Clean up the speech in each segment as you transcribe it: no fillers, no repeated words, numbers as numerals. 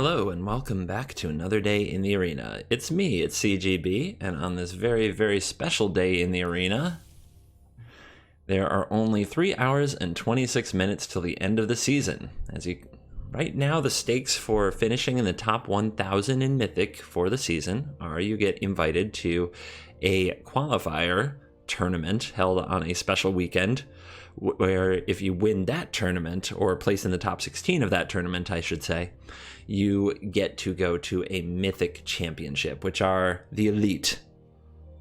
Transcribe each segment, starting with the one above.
Hello and welcome back to another day in the arena. It's me, it's CGB, and on this very, very special day in the arena, there are only 3 hours and 26 minutes till the end of the season. Right now, the stakes for finishing in the top 1,000 in Mythic for the season are you get invited to a qualifier tournament held on a special weekend, where if you win that tournament, or place in the top 16 of that tournament, I should say, you get to go to a Mythic championship, which are the elite,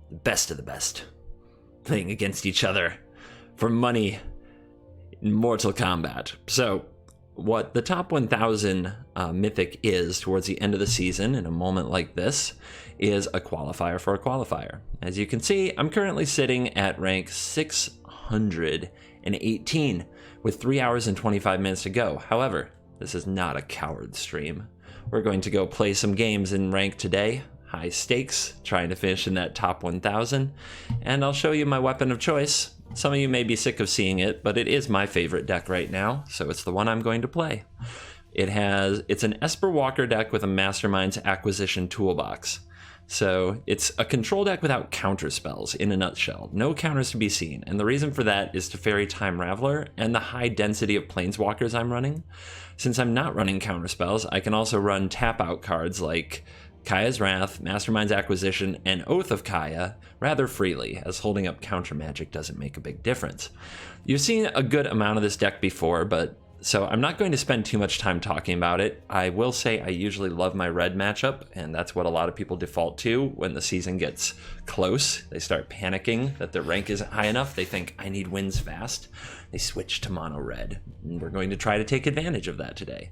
the best of the best, playing against each other for money in Mortal Kombat. So what the top 1,000 Mythic is towards the end of the season in a moment like this is a qualifier for a qualifier. As you can see, I'm currently sitting at rank 618 with 3 hours and 25 minutes to go. However, this is not a coward stream. We're going to go play some games in rank today, high stakes, trying to finish in that top 1,000, and I'll show you my weapon of choice. Some of you may be sick of seeing it, but it is my favorite deck right now, so it's the one I'm going to play. It's an Esper Walker deck with a Mastermind's Acquisition toolbox. So it's a control deck without counter spells in a nutshell. No counters to be seen, and the reason for that is to Fairy Time Raveler and the high density of Planeswalkers I'm running. Since I'm not running counter spells, I can also run tap out cards like Kaya's Wrath, Mastermind's Acquisition, and Oath of Kaya rather freely, as holding up counter magic doesn't make a big difference. You've seen a good amount of this deck before, so I'm not going to spend too much time talking about it. I will say I usually love my red matchup, and that's what a lot of people default to when the season gets close. They start panicking that their rank isn't high enough. They think, I need wins fast. They switch to mono red, and we're going to try to take advantage of that today.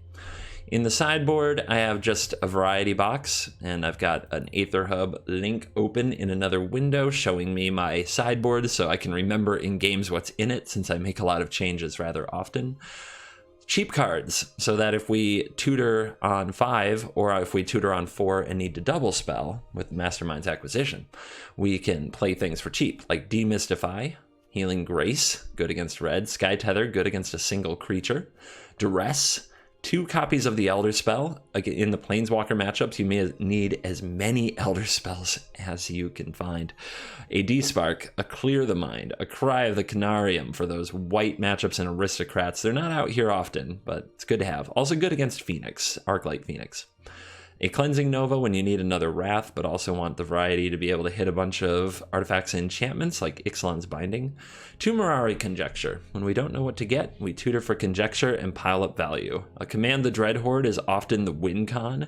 In the sideboard, I have just a variety box, and I've got an Aether Hub link open in another window showing me my sideboard so I can remember in games what's in it, since I make a lot of changes rather often. Cheap cards, so that if we tutor on 5, or if we tutor on 4 and need to double spell with Mastermind's Acquisition, we can play things for cheap, like Demystify, Healing Grace, good against red, Sky Tether, good against a single creature, Duress, 2 copies of the Elder Spell. In the Planeswalker matchups, you may need as many Elder Spells as you can find. A D-Spark, a Clear the Mind, a Cry of the Canarium for those white matchups and aristocrats. They're not out here often, but it's good to have. Also good against Phoenix, Arclight Phoenix. A Cleansing Nova when you need another Wrath, but also want the variety to be able to hit a bunch of artifacts and enchantments like Ixalan's Binding. 2 Mirari Conjecture. When we don't know what to get, we tutor for Conjecture and pile up value. A Command the Dreadhorde is often the win con.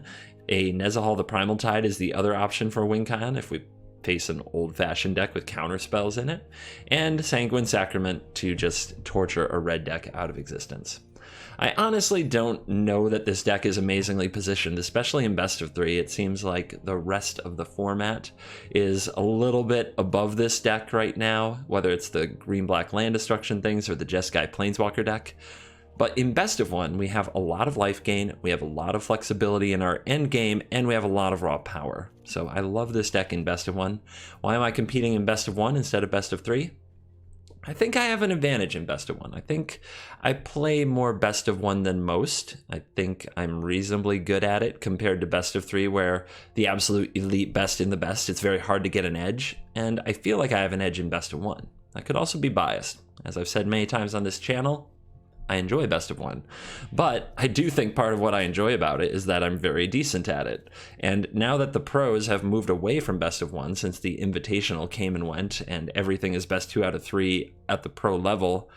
A Nezahal the Primal Tide is the other option for win con if we face an old-fashioned deck with counter spells in it. And Sanguine Sacrament to just torture a red deck out of existence. I honestly don't know that this deck is amazingly positioned, especially in best of 3. It seems like the rest of the format is a little bit above this deck right now, whether it's the green-black land destruction things or the Jeskai Planeswalker deck. But in best of 1, we have a lot of life gain, we have a lot of flexibility in our end game, and we have a lot of raw power. So I love this deck in best of 1. Why am I competing in best of 1 instead of best of 3? I think I have an advantage in best of 1. I think I play more best of 1 than most. I think I'm reasonably good at it compared to best of 3, where the absolute elite best in the best, it's very hard to get an edge. And I feel like I have an edge in best of 1. I could also be biased. As I've said many times on this channel, I enjoy best of 1, but I do think part of what I enjoy about it is that I'm very decent at it. And now that the pros have moved away from best of 1 since the Invitational came and went and everything is best 2 out of 3 at the pro level,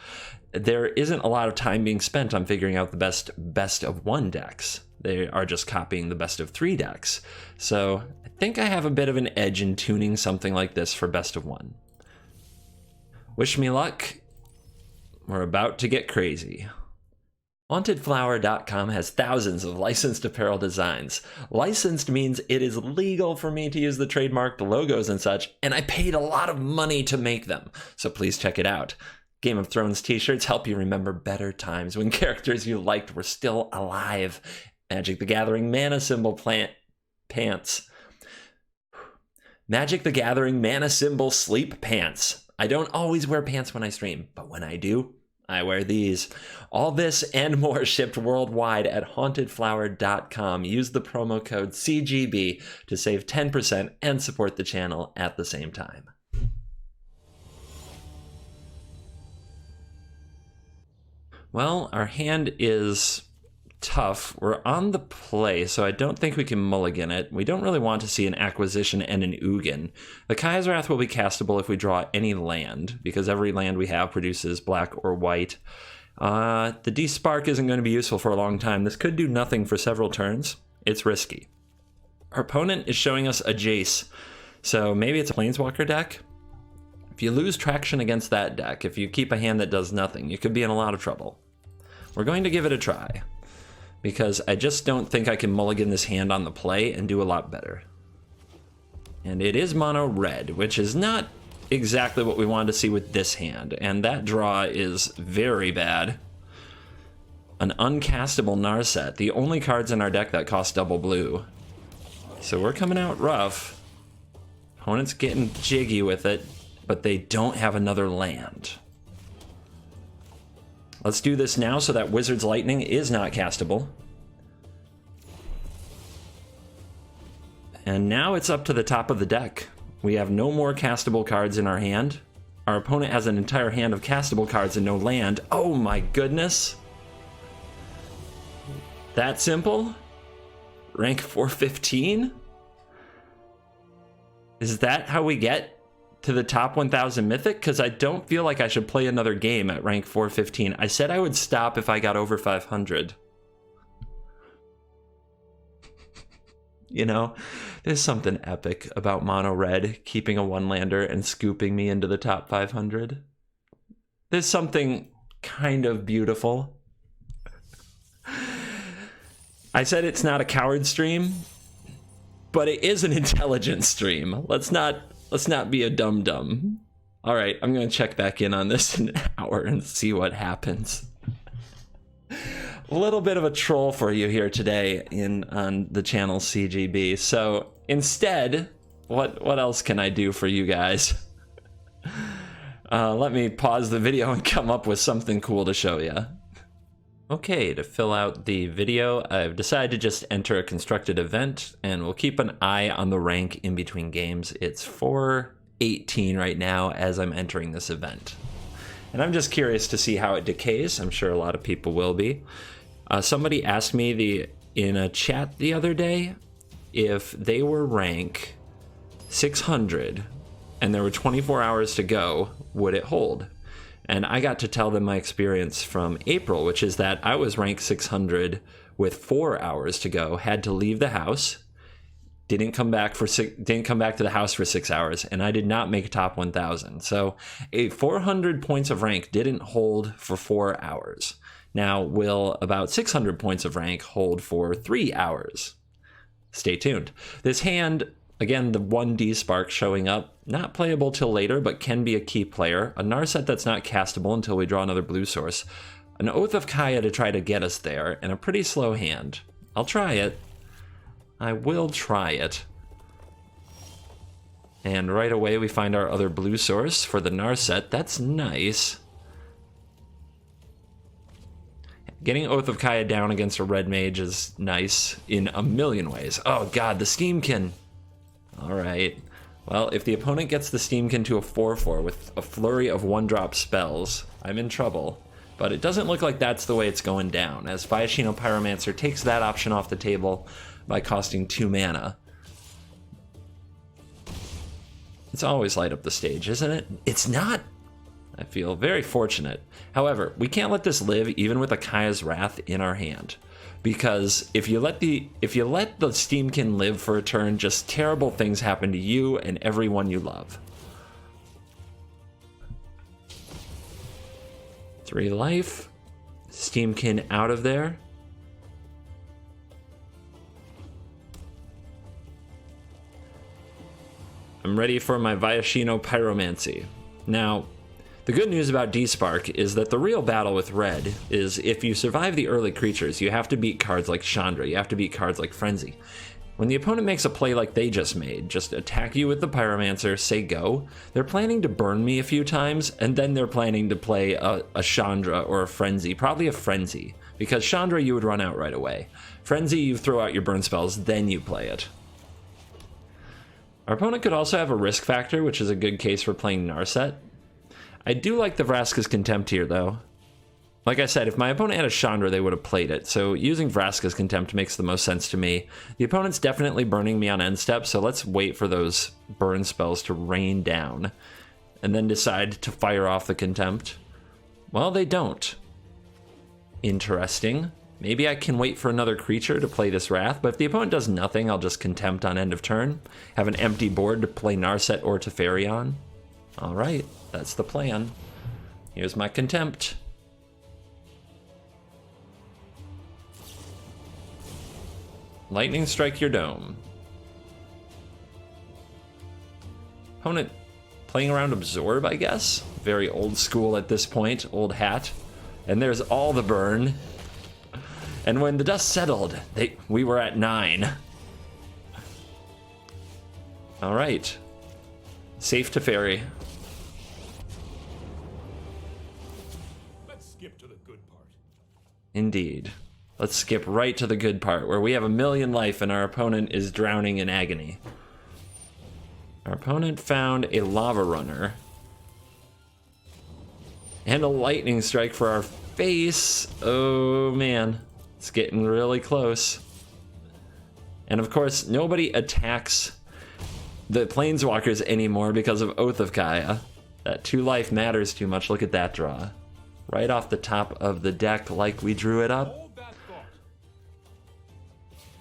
there isn't a lot of time being spent on figuring out the best of 1 decks. They are just copying the best of 3 decks. So I think I have a bit of an edge in tuning something like this for best of 1. Wish me luck. We're about to get crazy. WantedFlower.com has thousands of licensed apparel designs. Licensed means it is legal for me to use the trademarked logos and such, and I paid a lot of money to make them, so please check it out. Game of Thrones t-shirts help you remember better times when characters you liked were still alive. Magic the Gathering mana symbol pants. Magic the Gathering mana symbol sleep pants. I don't always wear pants when I stream, but when I do, I wear these. All this and more shipped worldwide at hauntedflower.com. Use the promo code CGB to save 10% and support the channel at the same time. Well, our hand is tough. We're on the play, so I don't think we can mulligan it. We don't really want to see an acquisition and an Ugin. The Kaya's Wrath will be castable if we draw any land, because every land we have produces black or white. The D-Spark isn't going to be useful for a long time. This could do nothing for several turns. It's risky. Our opponent is showing us a Jace, so maybe it's a Planeswalker deck. If you lose traction against that deck, if you keep a hand that does nothing, you could be in a lot of trouble. We're going to give it a try, because I just don't think I can mulligan this hand on the play and do a lot better. And it is mono red, which is not exactly what we wanted to see with this hand, and that draw is very bad. An uncastable Narset, the only cards in our deck that cost double blue. So we're coming out rough. Opponent's getting jiggy with it, but they don't have another land. Let's do this now so that Wizard's Lightning is not castable. And now it's up to the top of the deck. We have no more castable cards in our hand. Our opponent has an entire hand of castable cards and no land. Oh my goodness. That simple? Rank 415? Is that how we get to the top 1000 Mythic? Because I don't feel like I should play another game at rank 415. I said I would stop if I got over 500. You know, there's something epic about mono red keeping a one-lander and scooping me into the top 500. There's something kind of beautiful. I said it's not a coward stream, but it is an intelligent stream. Let's not be a dum-dum. All right, I'm going to check back in on this in an hour and see what happens. A little bit of a troll for you here today on the channel CGB. So instead, what else can I do for you guys? Let me pause the video and come up with something cool to show you. Okay, to fill out the video, I've decided to just enter a constructed event, and we'll keep an eye on the rank in between games. It's 418 right now as I'm entering this event. And I'm just curious to see how it decays. I'm sure a lot of people will be. Somebody asked me in a chat the other day if they were rank 600 and there were 24 hours to go, would it hold? And I got to tell them my experience from April, which is that I was ranked 600 with 4 hours to go, had to leave the house, didn't come back to the house for 6 hours, and I did not make top 1000. So a 400 points of rank didn't hold for 4 hours. Now, will about 600 points of rank hold for 3 hours? Stay tuned. This hand, again, the 1D Spark showing up, not playable till later, but can be a key player. A Narset that's not castable until we draw another blue source. An Oath of Kaya to try to get us there, and a pretty slow hand. I'll try it. I will try it. And right away we find our other blue source for the Narset. That's nice. Getting Oath of Kaya down against a red mage is nice in a million ways. Oh god, the Steamkin. Alright. Well, if the opponent gets the Steamkin to a 4/4 with a flurry of one-drop spells, I'm in trouble. But it doesn't look like that's the way it's going down, as Viashino Pyromancer takes that option off the table by costing 2 mana. It's always light up the stage, isn't it? It's not! I feel very fortunate. However, we can't let this live even with a Kaya's Wrath in our hand. Because if you let the Steamkin live for a turn, just terrible things happen to you and everyone you love. 3 life. Steamkin out of there. I'm ready for my Viashino Pyromancy. Now, the good news about D-Spark is that the real battle with red is if you survive the early creatures, you have to beat cards like Chandra, you have to beat cards like Frenzy. When the opponent makes a play like they just made, just attack you with the Pyromancer, say go, they're planning to burn me a few times, and then they're planning to play a Chandra or a Frenzy, probably a Frenzy, because Chandra you would run out right away. Frenzy, you throw out your burn spells, then you play it. Our opponent could also have a risk factor, which is a good case for playing Narset. I do like the Vraska's Contempt here, though. Like I said, if my opponent had a Chandra, they would have played it, so using Vraska's Contempt makes the most sense to me. The opponent's definitely burning me on end step, so let's wait for those burn spells to rain down, and then decide to fire off the Contempt. Well, they don't. Interesting. Maybe I can wait for another creature to play this Wrath, but if the opponent does nothing, I'll just Contempt on end of turn, have an empty board to play Narset or Teferi on. Alright, that's the plan. Here's my Contempt. Lightning strike your dome. Opponent playing around Absorb, I guess. Very old school at this point, old hat. And there's all the burn. And when the dust settled, we were at 9. All right. Safe Teferi. Let's skip to the good part. Indeed. Let's skip right to the good part, where we have 1,000,000 life and our opponent is drowning in agony. Our opponent found a Lava Runner. And a Lightning Strike for our face. Oh man, it's getting really close. And of course, nobody attacks the Planeswalkers anymore because of Oath of Kaya. That 2 life matters too much. Look at that draw. Right off the top of the deck like we drew it up.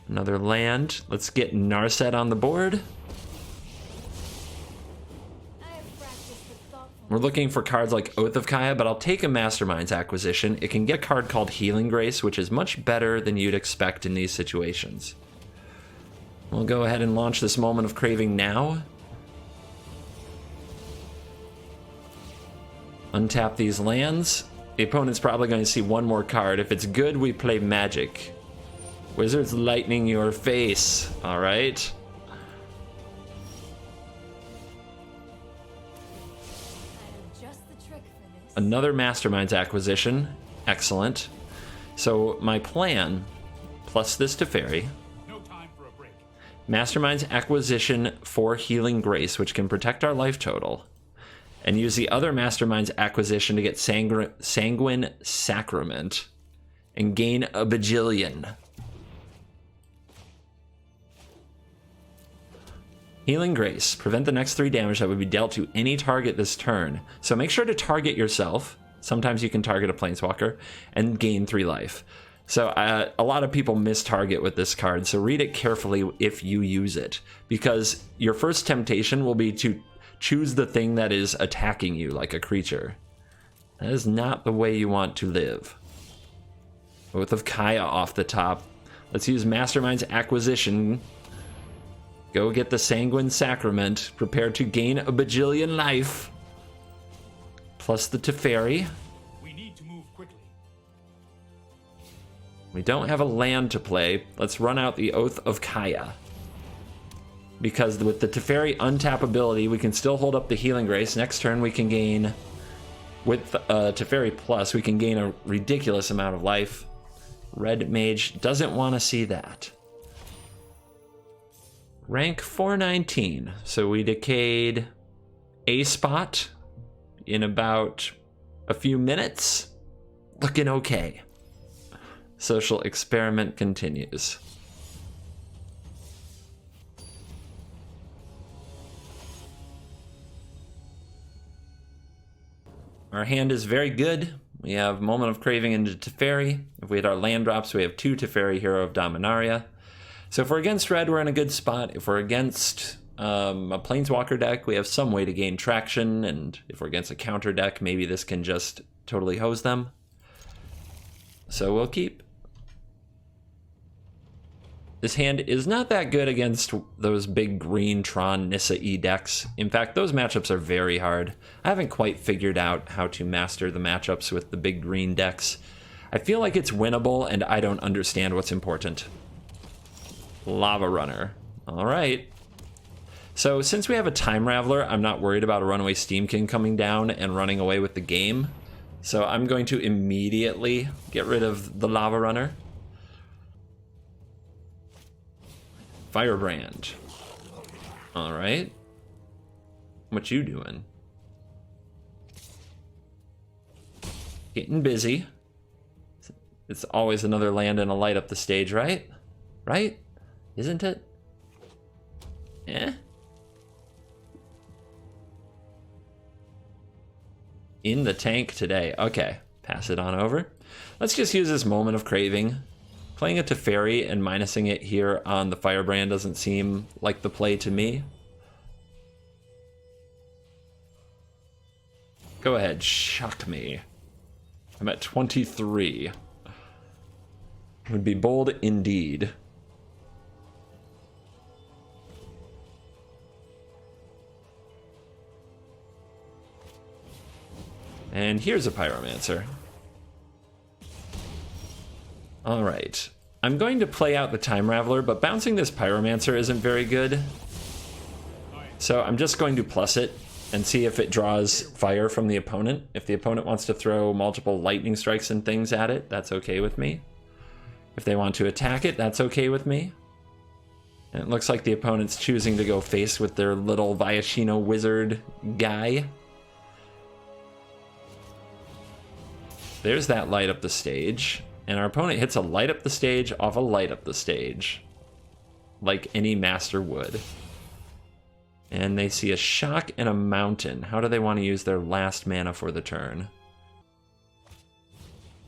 Another land. Let's get Narset on the board. We're looking for cards like Oath of Kaya, but I'll take a Mastermind's Acquisition. It can get a card called Healing Grace, which is much better than you'd expect in these situations. We'll go ahead and launch this Moment of Craving now. Untap these lands. The opponent's probably going to see one more card. If it's good, we play Magic. Wizards Lightning your face. All right. Another Mastermind's Acquisition. Excellent. So my plan, plus this Teferi. No time for a break. Mastermind's Acquisition for Healing Grace, which can protect our life total. And use the other Mastermind's Acquisition to get Sanguine Sacrament. And gain a bajillion. Healing Grace. Prevent the next 3 damage that would be dealt to any target this turn. So make sure to target yourself. Sometimes you can target a Planeswalker. And gain 3 life. So a lot of people miss target with this card. So read it carefully if you use it. Because your first temptation will be to choose the thing that is attacking you like a creature. That is not the way you want to live. Oath of Kaya off the top. Let's use Mastermind's Acquisition. Go get the Sanguine Sacrament. Prepare to gain a bajillion life. Plus the Teferi. We need to move quickly. We don't have a land to play. Let's run out the Oath of Kaya. Because with the Teferi untap ability, we can still hold up the Healing Grace. Next turn we can gain, with Teferi Plus, we can gain a ridiculous amount of life. Red Mage doesn't want to see that. Rank 419. So we decayed a spot in about a few minutes. Looking okay. Social experiment continues. Our hand is very good. We have Moment of Craving into Teferi. If we hit our land drops, we have 2 Teferi, Hero of Dominaria. So if we're against red, we're in a good spot. If we're against a Planeswalker deck, we have some way to gain traction. And if we're against a counter deck, maybe this can just totally hose them. So we'll keep. This hand is not that good against those big green Tron Nissa E decks. In fact, those matchups are very hard. I haven't quite figured out how to master the matchups with the big green decks. I feel like it's winnable, and I don't understand what's important. Lava Runner. All right. So since we have a Time Raveler, I'm not worried about a Runaway Steamkin coming down and running away with the game. So I'm going to immediately get rid of the Lava Runner. Firebrand. All right. What you doing? Getting busy. It's always another land and a light up the stage, right? Right? Isn't it? Eh? In the tank today. Okay, pass it on over. Let's just use this moment of craving. Playing a Teferi and minusing it here on the Firebrand doesn't seem like the play to me. Go ahead, shock me. I'm at 23. Would be bold indeed. And here's a Pyromancer. All right. I'm going to play out the Time Raveler, but bouncing this Pyromancer isn't very good. So I'm just going to plus it and see if it draws fire from the opponent. If the opponent wants to throw multiple lightning strikes and things at it, that's okay with me. If they want to attack it, that's okay with me. And it looks like the opponent's choosing to go face with their little Viashino wizard guy. There's that light up the stage. And our opponent hits a light up the stage off a light up the stage. Like any master would. And they see a shock and a mountain. How do they want to use their last mana for the turn?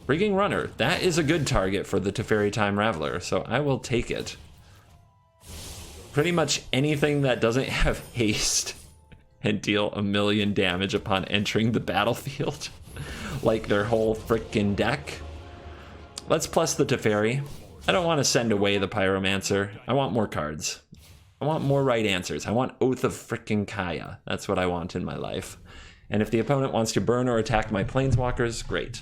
Rigging Runner. That is a good target for the Teferi Time Raveler, so I will take it. Pretty much anything that doesn't have haste and deal 1,000,000 damage upon entering the battlefield. Like their whole frickin' deck. Let's plus the Teferi. I don't want to send away the Pyromancer. I want more cards. I want more right answers. I want Oath of frickin' Kaya. That's what I want in my life. And if the opponent wants to burn or attack my Planeswalkers, great.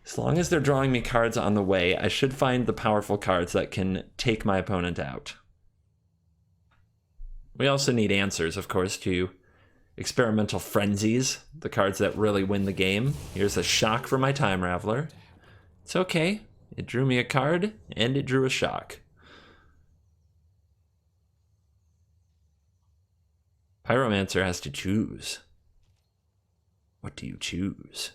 As long as they're drawing me cards on the way, I should find the powerful cards that can take my opponent out. We also need answers, of course, to Experimental Frenzies, the cards that really win the game. Here's a shock for my Time Raveler. It's okay. It drew me a card, and it drew a shock. Pyromancer has to choose. What do you choose?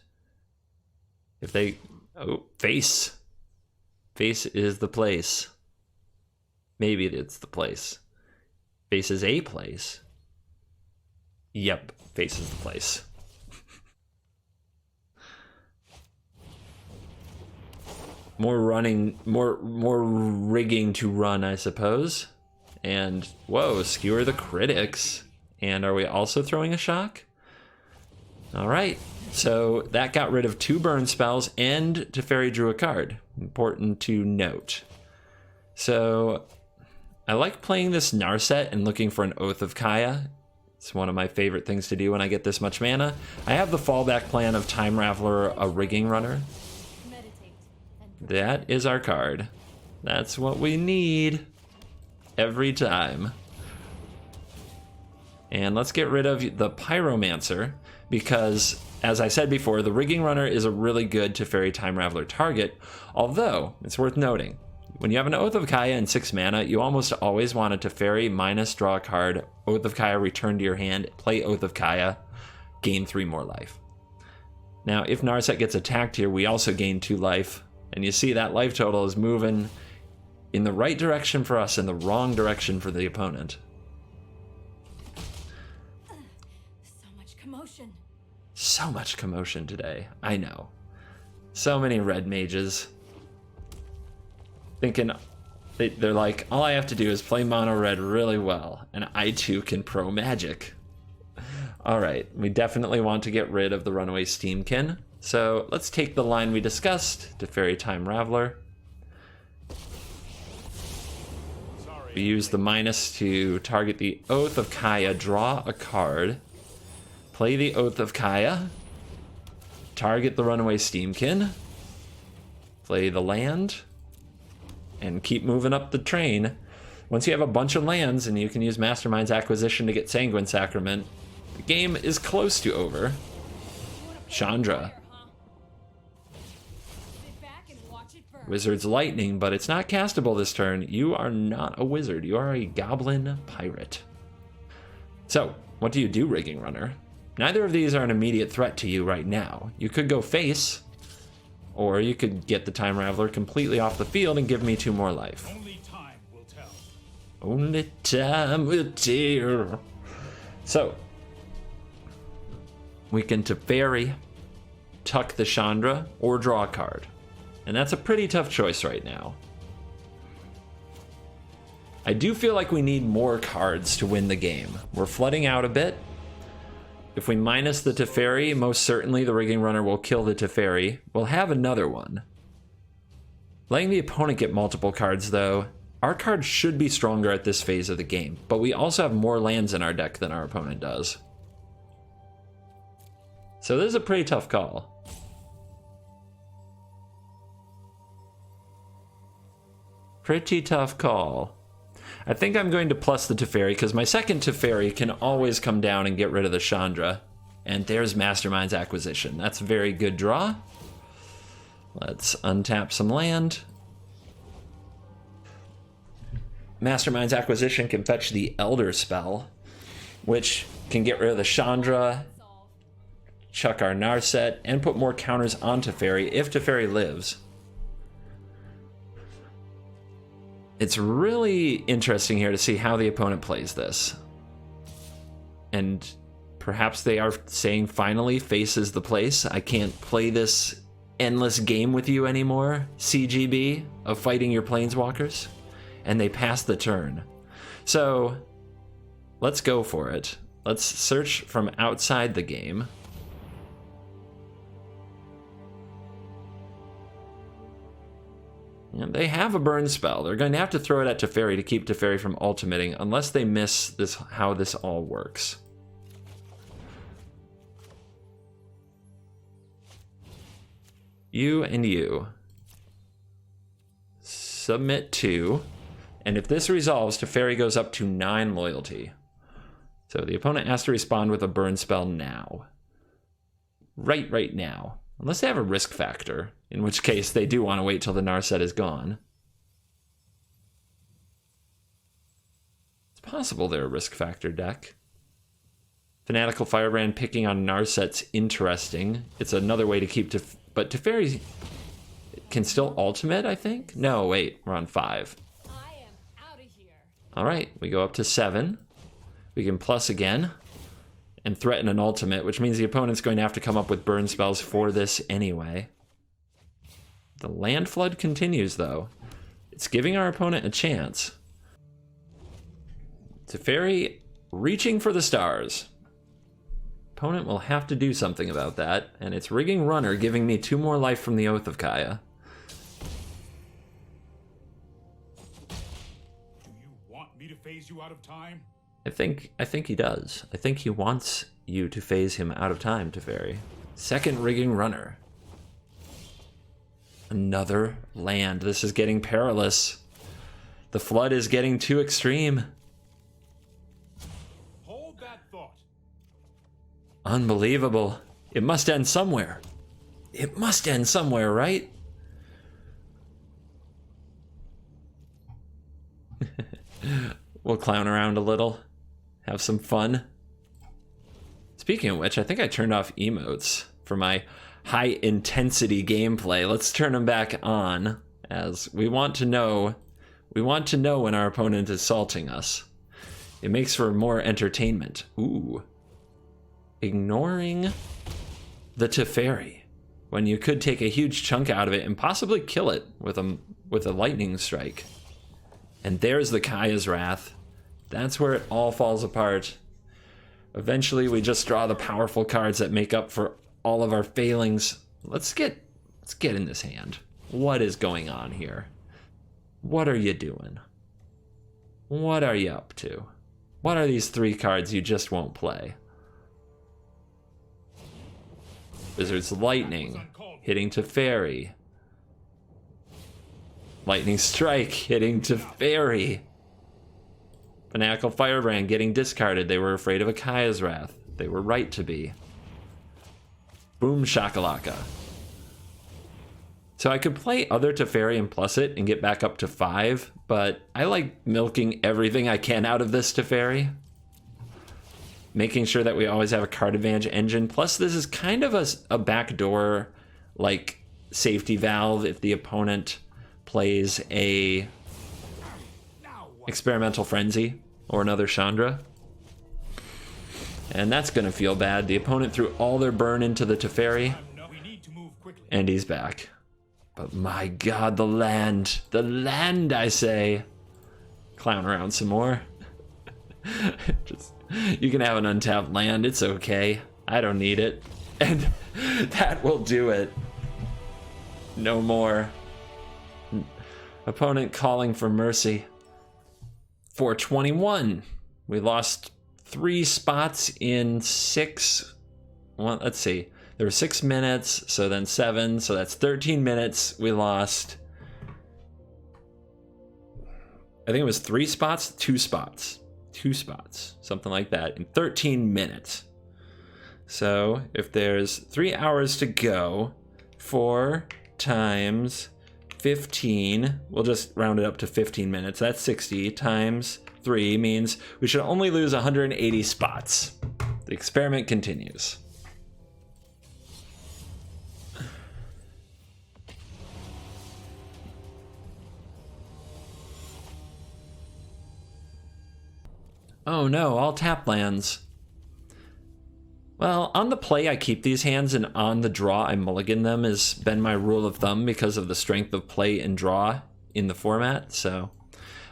If they... Oh, face. Face is the place. Maybe it's the place. Face is a place. Yep, face is the place. More running, more rigging to run, I suppose. And, whoa, skewer the critics. And are we also throwing a shock? All right, so that got rid of 2 burn spells and Teferi drew a card. Important to note. So I like playing this Narset and looking for an Oath of Kaya. It's one of my favorite things to do when I get this much mana. I have the fallback plan of Time Raveler, a Rigging Runner. That is our card. That's what we need every time. And let's get rid of the Pyromancer, because, as I said before, the Rigging Runner is a really good Teferi Time Raveler target, although, it's worth noting, when you have an Oath of Kaya and 6 mana, you almost always want a Teferi minus draw a card, Oath of Kaya return to your hand, play Oath of Kaya, gain 3 more life. Now, if Narset gets attacked here, we also gain 2 life, and you see that life total is moving in the right direction for us and the wrong direction for the opponent. So much commotion today. I know. So many red mages. Thinking, they're like, all I have to do is play mono red really well, and I too can pro magic. Alright, we definitely want to get rid of the Runaway Steamkin. So let's take the line we discussed, Teferi Time Raveler. We use the minus to target the Oath of Kaya, draw a card. Play the Oath of Kaya, target the Runaway Steamkin, play the land, and keep moving up the train. Once you have a bunch of lands and you can use Mastermind's Acquisition to get Sanguine Sacrament, the game is close to over. Chandra. Wizard's Lightning, but it's not castable this turn. You are not a wizard. You are a goblin pirate. So, what do you do, Rigging Runner? Neither of these are an immediate threat to you right now. You could go face, or you could get the Time Raveler completely off the field and give me 2 more life. Only time will tell. Only time will tell. So, we can Teferi, tuck the Chandra, or draw a card. And that's a pretty tough choice right now. I do feel like we need more cards to win the game. We're flooding out a bit. If we minus the Teferi, most certainly the Rigging Runner will kill the Teferi. We'll have another one. Letting the opponent get multiple cards, though, our cards should be stronger at this phase of the game, but we also have more lands in our deck than our opponent does. So this is a pretty tough call. Pretty tough call. I think I'm going to plus the Teferi because my second Teferi can always come down and get rid of the Chandra. And there's Mastermind's Acquisition. That's a very good draw. Let's untap some land. Mastermind's Acquisition can fetch the Elder spell, which can get rid of the Chandra, chuck our Narset, and put more counters on Teferi if Teferi lives. It's really interesting here to see how the opponent plays this. And perhaps they are saying finally face is the place. I can't play this endless game with you anymore, CGB, of fighting your planeswalkers. And they pass the turn. So let's go for it. Let's search from outside the game. And they have a burn spell. They're going to have to throw it at Teferi to keep Teferi from ultimating, unless they miss this how this all works. You and you. Submit 2. And if this resolves, Teferi goes up to 9 loyalty. So the opponent has to respond with a burn spell now. Right now. Unless they have a risk factor, in which case they do want to wait till the Narset is gone. It's possible they're a risk factor deck. Fanatical Firebrand picking on Narset's interesting. It's another way to keep but Teferi can still ultimate, I think? No, wait, we're on 5. I am out of here. All right, we go up to 7. We can plus again and threaten an ultimate, which means the opponent's going to have to come up with burn spells for this anyway. The land flood continues, though. It's giving our opponent a chance. Teferi reaching for the stars. Opponent will have to do something about that, and it's Rigging Runner giving me 2 more life from the Oath of Kaya. Do you want me to phase you out of time? I think he does. I think he wants you to phase him out of time, Teferi. Second Rigging Runner. Another land. This is getting perilous. The flood is getting too extreme. Hold that thought. Unbelievable. It must end somewhere. It must end somewhere, right? We'll clown around a little. Have some fun. Speaking of which, I think I turned off emotes for my high intensity gameplay. Let's turn them back on, as we want to know when our opponent is salting us. It makes for more entertainment. Ooh. Ignoring the Teferi, when you could take a huge chunk out of it and possibly kill it with a lightning strike. And there's the Kaya's Wrath. That's where it all falls apart. Eventually, we just draw the powerful cards that make up for all of our failings. Let's get in this hand. What is going on here? What are you doing? What are you up to? What are these 3 cards you just won't play? Wizard's Lightning, hitting Teferi. Lightning Strike hitting Teferi. Fanatical Firebrand getting discarded. They were afraid of a Kaya's Wrath. They were right to be. Boom Shakalaka. So I could play other Teferi and plus it and get back up to 5, but I like milking everything I can out of this Teferi. Making sure that we always have a card advantage engine. Plus this is kind of a backdoor like safety valve if the opponent plays a Experimental Frenzy or another Chandra. And that's gonna feel bad. The opponent threw all their burn into the Teferi, and he's back. But my god, the land, I say. Clown around some more. Just, you can have an untapped land, it's okay. I don't need it. And that will do it. No more. Opponent calling for mercy. 421. We lost 3 spots in 6. Well, let's see. There were 6 minutes, so then 7, so that's 13 minutes. We lost. I think it was 3 spots, 2 spots. 2 spots, something like that, in 13 minutes. So if there's 3 hours to go, 4 times 15, we'll just round it up to 15 minutes. That's 60 times 3 means we should only lose 180 spots. The experiment continues. Oh no, all tap lands. Well, on the play I keep these hands, and on the draw I mulligan them has been my rule of thumb because of the strength of play and draw in the format. So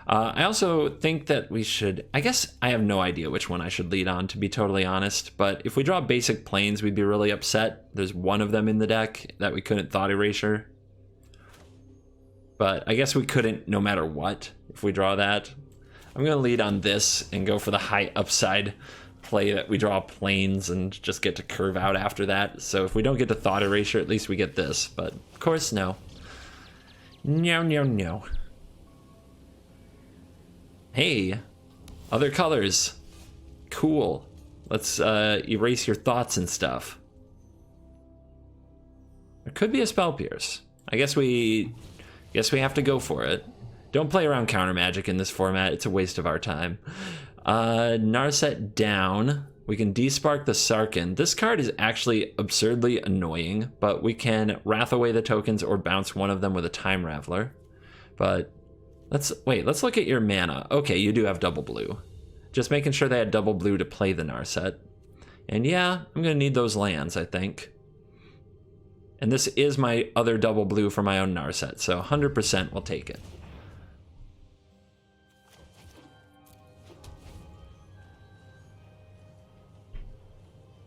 I also think that we should, I guess I have no idea which one I should lead on, to be totally honest, but if we draw basic planes we'd be really upset. There's one of them in the deck that we couldn't Thought Erasure. But I guess we couldn't no matter what if we draw that. I'm going to lead on this and go for the high upside play that we draw planes and just get to curve out after that. So if we don't get to Thought Erasure, at least we get this. But of course, no. No, no, no. Hey, other colors. Cool. Let's erase your thoughts and stuff. There could be a Spell Pierce. I guess we have to go for it. Don't play around counter magic in this format. It's a waste of our time. Narset down. We can despark the Sarkhan. This card is actually absurdly annoying, but we can wrath away the tokens or bounce one of them with a Time Raveler. But let's look at your mana. Okay, you do have double blue. Just making sure they had double blue to play the Narset. And yeah, I'm gonna need those lands, I think. And this is my other double blue for my own Narset, so 100% we'll take it.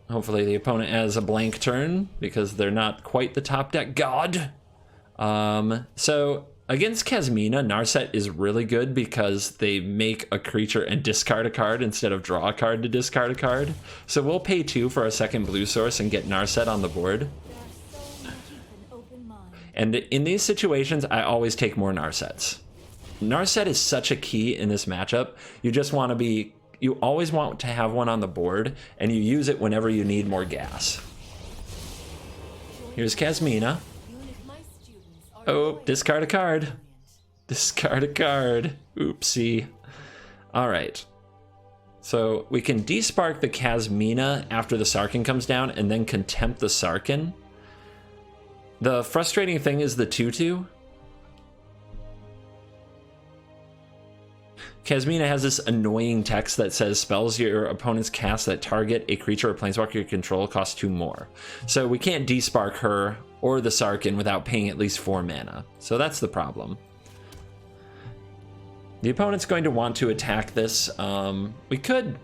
Hopefully the opponent has a blank turn because they're not quite the top deck god. So against Kasmina, Narset is really good because they make a creature and discard a card instead of draw a card to discard a card. So we'll pay 2 for our second blue source and get Narset on the board. And in these situations, I always take more Narsets. Narset is such a key in this matchup. You always want to have one on the board, and you use it whenever you need more gas. Here's Kasmina. Oh, discard a card. Discard a card. Oopsie. All right. So we can despark the Kasmina after the Sarkhan comes down and then contempt the Sarkhan. The frustrating thing is the 2/2. Kasmina has this annoying text that says spells your opponent's cast that target a creature or planeswalker you control cost 2 more. So we can't despark her or the Sarkhan without paying at least 4 mana. So that's the problem. The opponent's going to want to attack this. We could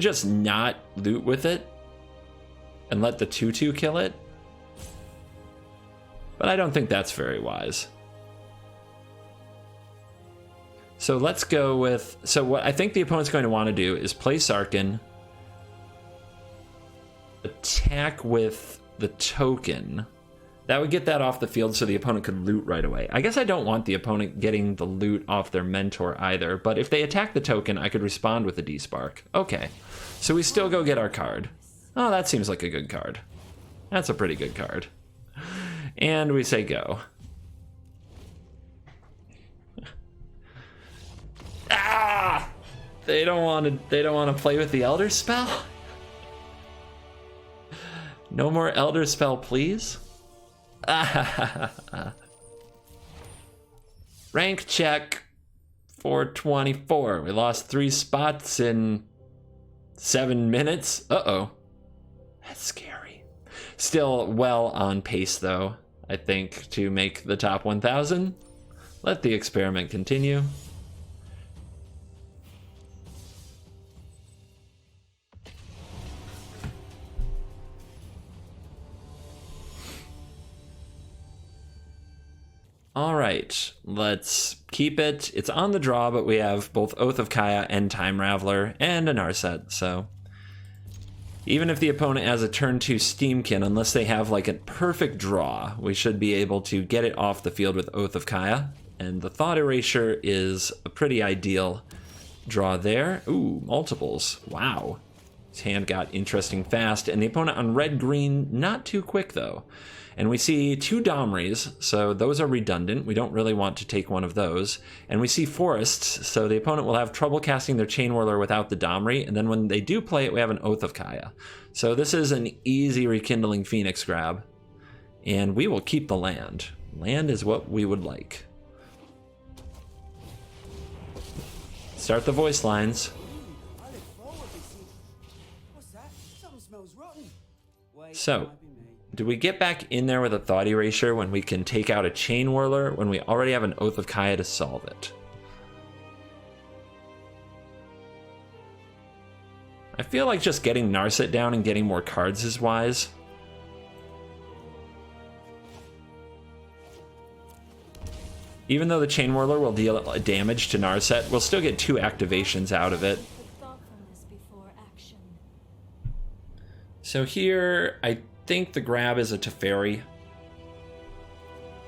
just not loot with it and let the 2/2 kill it. But I don't think that's very wise. So let's go with... So what I think the opponent's going to want to do is play Sarkhan, attack with the token, That would get that off the field so the opponent could loot right away. I guess I don't want the opponent getting the loot off their mentor either, but if they attack the token, I could respond with a D-Spark. Okay, so we still go get our card. Oh, that seems like a good card. That's a pretty good card. And we say go. Ah! They don't want to play with the Elder Spell? No more Elder Spell, please. Rank check 424. We lost 3 spots in 7 minutes. Uh-oh. That's scary. Still well on pace, though, I think, to make the top 1,000. Let the experiment continue. All right, let's keep it. It's on the draw, but we have both Oath of Kaya and Time Raveler and a Narset, so even if the opponent has a turn 2 Steamkin, unless they have like a perfect draw, we should be able to get it off the field with Oath of Kaya, and the Thought Erasure is a pretty ideal draw there. Ooh, multiples. Wow. His hand got interesting fast, and the opponent on red-green, not too quick though. And we see 2 Domries, so those are redundant. We don't really want to take one of those. And we see Forests, so the opponent will have trouble casting their Chain Whirler without the Domri, and then when they do play it, we have an Oath of Kaya. So this is an easy Rekindling Phoenix grab. And we will keep the land. Land is what we would like. Start the voice lines. So, do we get back in there with a Thought Erasure when we can take out a Chain Whirler when we already have an Oath of Kaya to solve it? I feel like just getting Narset down and getting more cards is wise. Even though the Chain Whirler will deal damage to Narset, we'll still get 2 activations out of it. So here, I think the grab is a Teferi.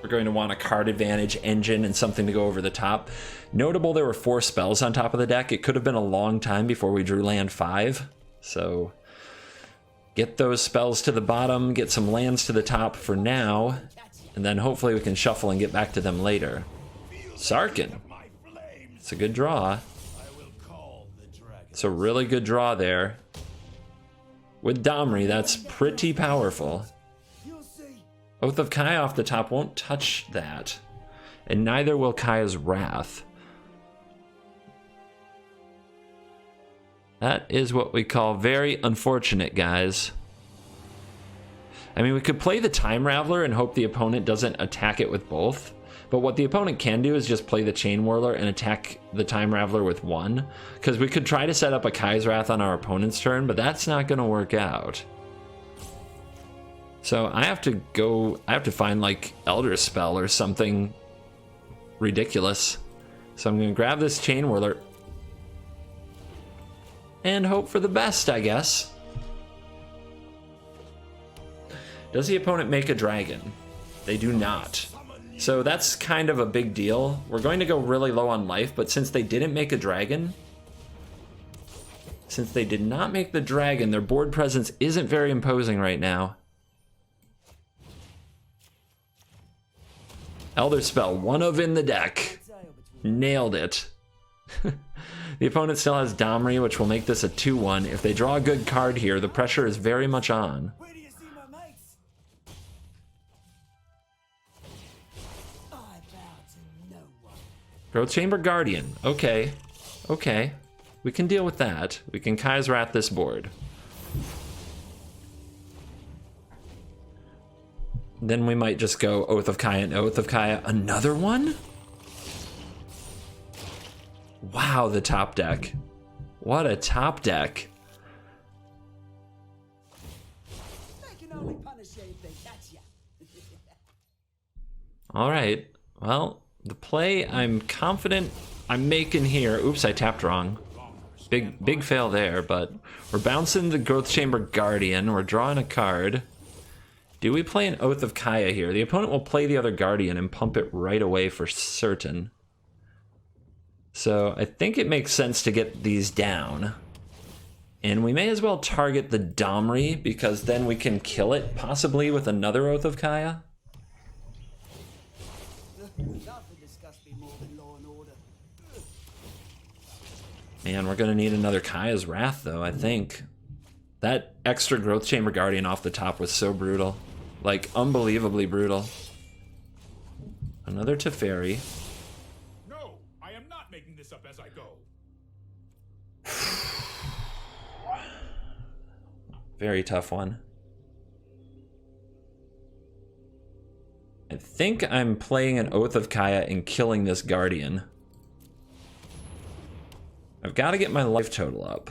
We're going to want a card advantage, engine, and something to go over the top. Notable, there were 4 spells on top of the deck. It could have been a long time before we drew land 5. So get those spells to the bottom, get some lands to the top for now, and then hopefully we can shuffle and get back to them later. Sarkin. It's a good draw. It's a really good draw there. With Domri, that's pretty powerful. Oath of Kaya off the top won't touch that. And neither will Kaya's Wrath. That is what we call very unfortunate, guys. I mean, we could play the Time Raveler and hope the opponent doesn't attack it with both. But what the opponent can do is just play the Chain Whirler and attack the Time Raveler with 1. Because we could try to set up a Kaya's Wrath on our opponent's turn, but that's not going to work out. So I have to find like Elder Spell or something ridiculous. So I'm going to grab this Chain Whirler and hope for the best, I guess. Does the opponent make a dragon? They do not. So that's kind of a big deal. We're going to go really low on life, but since they didn't make a dragon, since they did not make the dragon, their board presence isn't very imposing right now. Elder Spell, 1 of in the deck. Nailed it. The opponent still has Domri, which will make this a 2-1. If they draw a good card here, the pressure is very much on. Growth Chamber Guardian. Okay. Okay. We can deal with that. We can Kaya's Wrath this board. Then we might just go Oath of Kaya and Oath of Kaya. Another one? Wow, the top deck. What a top deck. All right. Well, the play I'm confident I'm making here. Oops, I tapped wrong. Big fail there, but we're bouncing the Growth Chamber Guardian. We're drawing a card. Do we play an Oath of Kaya here? The opponent will play the other Guardian and pump it right away for certain. So I think it makes sense to get these down. And we may as well target the Domri, because then we can kill it, possibly with another Oath of Kaya. Man, we're going to need another Kaya's Wrath, though, I think. That extra Growth Chamber Guardian off the top was so brutal. Like, unbelievably brutal. Another Teferi. No, I am not making this up as I go. Very tough one. I think I'm playing an Oath of Kaya and killing this Guardian. I've got to get my life total up.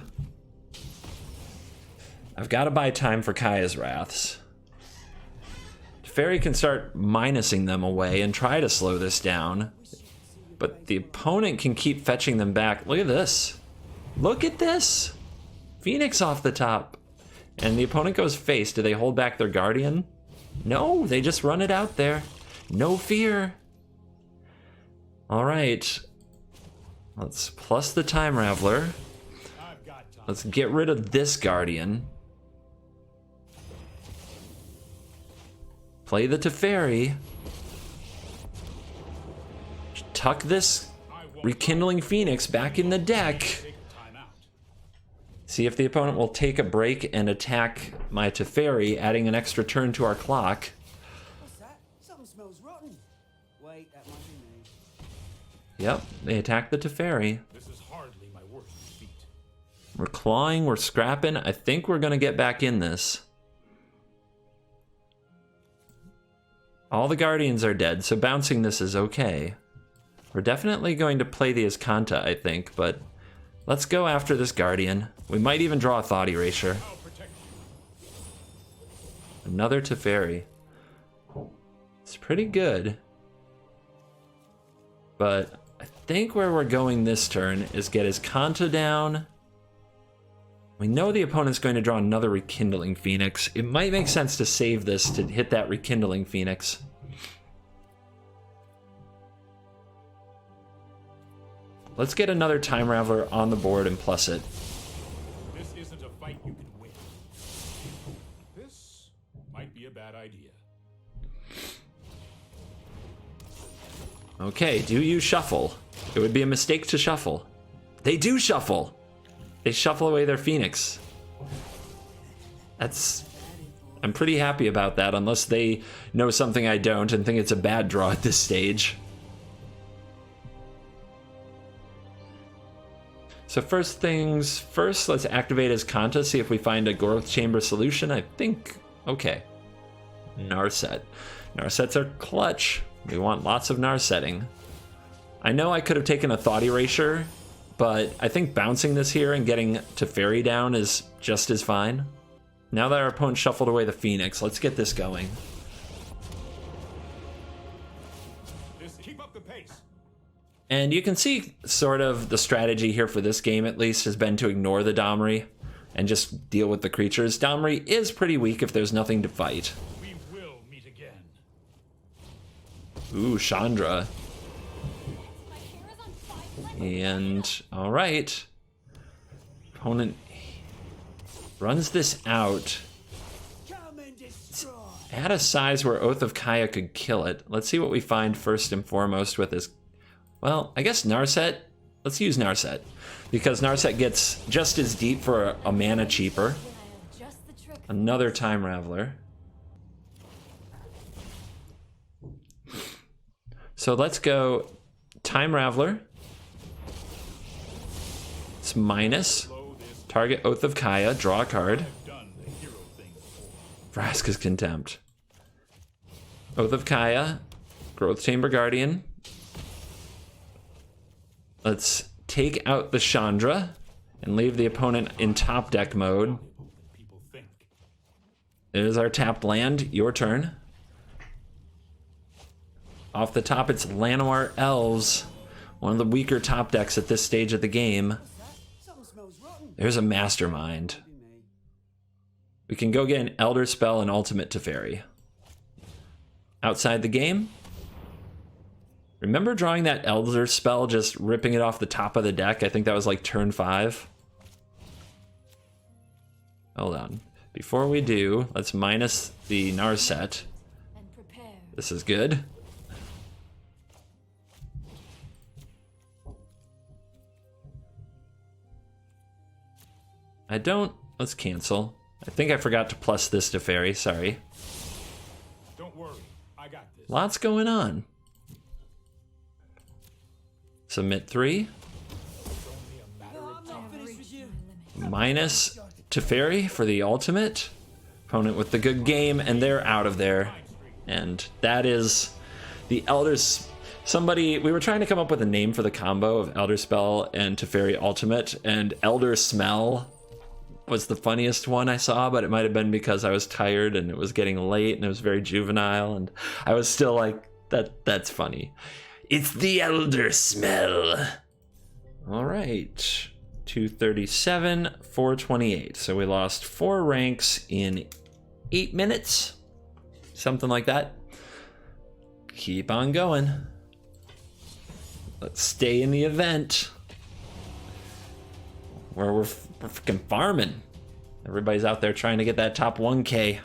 I've got to buy time for Kaya's Wraths. Fairy can start minusing them away and try to slow this down. But the opponent can keep fetching them back. Look at this. Look at this. Phoenix off the top. And the opponent goes face. Do they hold back their Guardian? No, they just run it out there. No fear. All right. Let's plus the Time Raveler. Let's get rid of this Guardian. Play the Teferi. Tuck this Rekindling Phoenix back in the deck. See if the opponent will take a break and attack my Teferi, adding an extra turn to our clock. What's that? Something smells rotten. Wait, that might be me. Yep, they attack the Teferi. This is hardly my worst feat. We're clawing, we're scrapping. I think we're gonna get back in this. All the Guardians are dead, so bouncing this is okay. We're definitely going to play the Azcanta, I think, but let's go after this Guardian. We might even draw a Thought Erasure. Another Teferi. It's pretty good. But I think where we're going this turn is get his Kanta down. We know the opponent's going to draw another Rekindling Phoenix. It might make sense to save this to hit that Rekindling Phoenix. Let's get another Time Raveler on the board and plus it. This isn't a fight you can win. This might be a bad idea. Okay, do you shuffle? It would be a mistake to shuffle. They do shuffle! They shuffle away their Phoenix. I'm pretty happy about that, unless they know something I don't and think it's a bad draw at this stage. So first things first, let's activate his Kanta, see if we find a Growth Chamber solution. I think, okay. Narset. Narsets are clutch. We want lots of Narsetting. I know I could have taken a Thought Erasure, but I think bouncing this here and getting Teferi down is just as fine. Now that our opponent shuffled away the Phoenix, let's get this going. Keep up the pace. And you can see sort of the strategy here for this game, at least, has been to ignore the Domri and just deal with the creatures. Domri is pretty weak if there's nothing to fight. We will meet again. Ooh, Chandra. My hair is on fire. And, alright. Opponent runs this out. Come and destroy. At a size where Oath of Kaya could kill it. Let's see what we find first and foremost with this. Well, I guess Narset. Let's use Narset, because Narset gets just as deep for a mana cheaper. Just the trick. Another Time Raveler. So let's go Time Raveler. It's minus. Target Oath of Kaya, draw a card. Done the hero thing before. Vraska's Contempt. Oath of Kaya, Growth Chamber Guardian. Let's take out the Chandra and leave the opponent in top deck mode. People think. There's our tapped land. Your turn. Off the top, it's Llanowar Elves, one of the weaker top decks at this stage of the game. Something smells rotten. There's a Mastermind. Be me. We can go get an Elder Spell and Ultimate Teferi. outside the game. Remember drawing that Elder spell, just ripping it off the top of the deck? I think that was like turn 5. Hold on. Before we do, let's minus the Narset. And prepare. This is good. Let's cancel. I think I forgot to plus this to Fairy, sorry. Don't worry, I got this. Lots going on. Submit 3. It's only a matter No, of I'm not finished with you. Minus Teferi for the ultimate. Opponent with the good game, and they're out of there. And that is the Elder's. We were trying to come up with a name for the combo of Elder Spell and Teferi Ultimate, and Elder Smell was the funniest one I saw, but it might have been because I was tired and it was getting late and it was very juvenile, and I was still like, that's funny. It's the Elder Smell. All right. 237, 428. So we lost 4 ranks in 8 minutes. Something like that. Keep on going. Let's stay in the event. Where we're freaking farming. Everybody's out there trying to get that top 1K.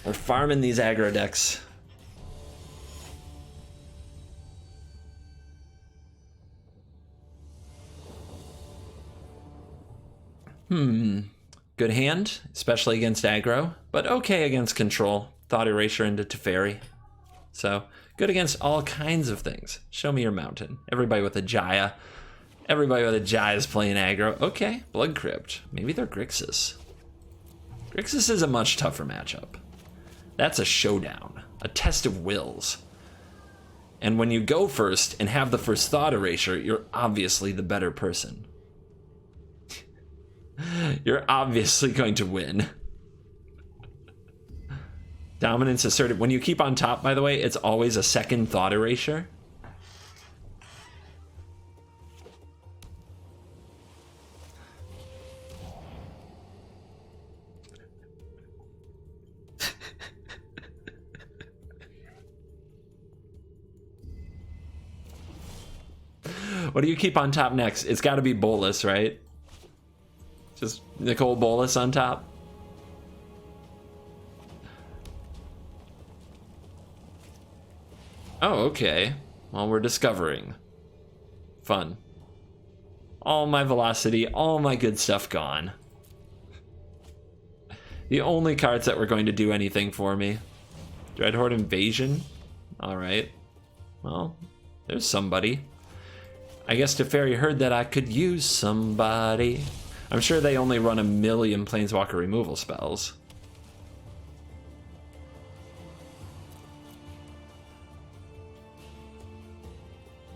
We're farming these aggro decks. Good hand, especially against aggro, but okay against control. Thought Erasure into Teferi. So, good against all kinds of things. Show me your mountain. Everybody with a Jaya. Everybody with a Jaya is playing aggro. Okay, Blood Crypt. Maybe they're Grixis. Grixis is a much tougher matchup. That's a showdown. A test of wills. And when you go first and have the first Thought Erasure, you're obviously the better person. You're obviously going to win. Dominance asserted. When you keep on top, by the way, it's always a second Thought Erasure. What do you keep on top next? It's got to be Bolus, right? Just Nicole Bolus on top. Oh, okay. Well, we're discovering. Fun. All my velocity, all my good stuff gone. The only cards that were going to do anything for me. Dreadhorde Invasion? Alright. Well, there's somebody. I guess Teferi heard that I could use somebody. I'm sure they only run 1,000,000 Planeswalker removal spells.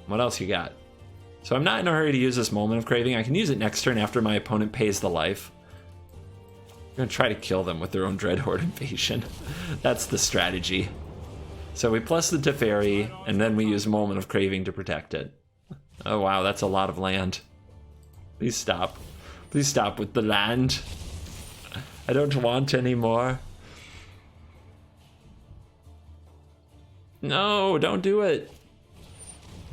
What else you got? So I'm not in a hurry to use this Moment of Craving. I can use it next turn after my opponent pays the life. I'm going to try to kill them with their own Dreadhorde Invasion. That's the strategy. So we plus the Teferi, and then we use Moment of Craving to protect it. Oh wow, that's a lot of land. Please stop. Please stop with the land. I don't want any more. No, don't do it.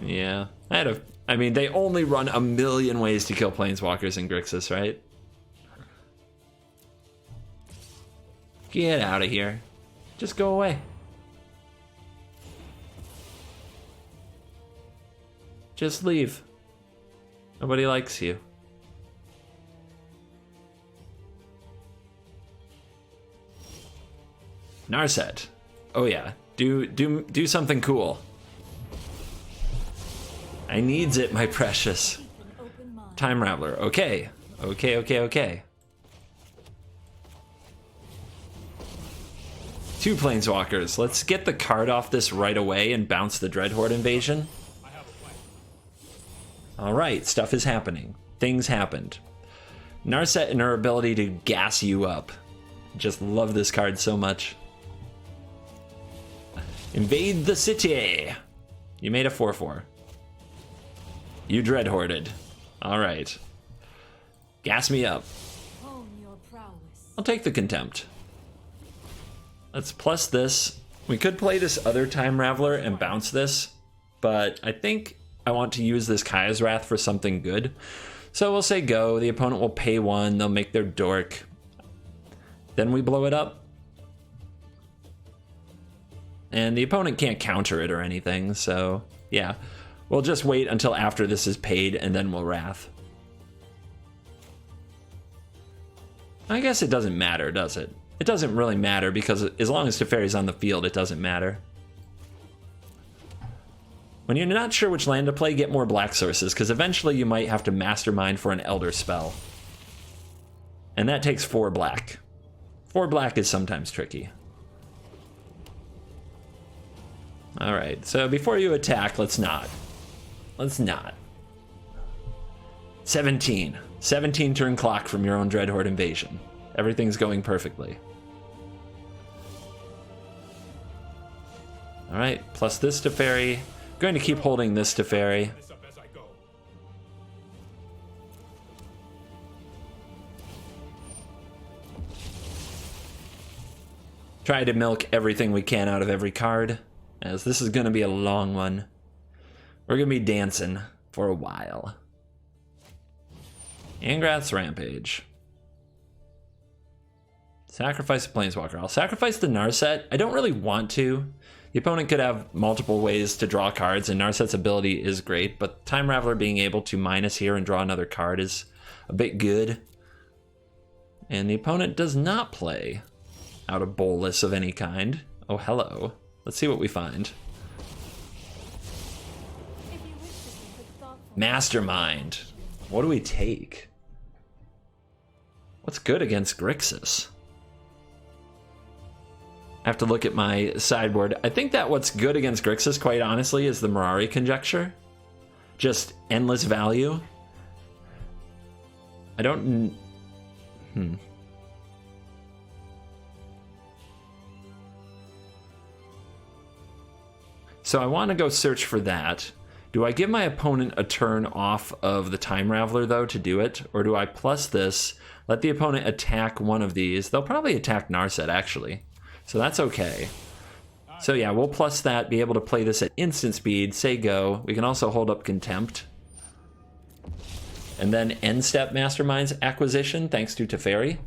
Yeah, I mean, they only run 1,000,000 ways to kill Planeswalkers in Grixis, right? Get out of here. Just go away. Just leave. Nobody likes you. Narset. Oh yeah. Do something cool. I needs it, my precious. Keep an open mind. Time Raveler. Okay. Okay. 2 Planeswalkers. Let's get the card off this right away and bounce the Dreadhorde Invasion. I have a plan. Alright, stuff is happening. Things happened. Narset and her ability to gas you up. Just love this card so much. Invade the city! You made a 4/4. You Dreadhorded. Alright. Gas me up. Hone your prowess. I'll take the Contempt. Let's plus this We could play this other Time Raveler and bounce this, but I think I want to use this Kaya's Wrath for something good. So we'll say go, the opponent will pay 1, they'll make their dork. Then we blow it up. And the opponent can't counter it or anything, so yeah. We'll just wait until after this is paid and then we'll Wrath. I guess it doesn't matter, does it? It doesn't really matter because as long as Teferi's on the field, it doesn't matter. When you're not sure which land to play, get more black sources, because eventually you might have to mastermind for an Elder spell. And that takes 4 black. 4 black is sometimes tricky. Alright, so before you attack, let's not. Let's not. 17. 17 turn clock from your own Dreadhorde invasion. Everything's going perfectly. Alright, plus this Teferi. Going to keep holding this Teferi. This up as I go. Try to milk everything we can out of every card, as this is going to be a long one. We're going to be dancing for a while. Angrath's Rampage. Sacrifice a Planeswalker. I'll sacrifice the Narset. I don't really want to. The opponent could have multiple ways to draw cards, and Narset's ability is great, but Time Raveler being able to minus here and draw another card is a bit good. And the opponent does not play out a bolus of any kind. Oh, hello. Let's see what we find. If you wish to think with thoughtful Mastermind. What do we take? What's good against Grixis? I have to look at my sideboard. I think that what's good against Grixis, quite honestly, is the Mirari Conjecture. Just endless value. I don't... So I want to go search for that. Do I give my opponent a turn off of the Time Raveler, though, to do it? Or do I plus this, let the opponent attack one of these? They'll probably attack Narset, actually. So that's okay. So yeah, we'll plus that, be able to play this at instant speed, say go. We can also hold up Contempt. And then end step Mastermind's Acquisition, thanks to Teferi.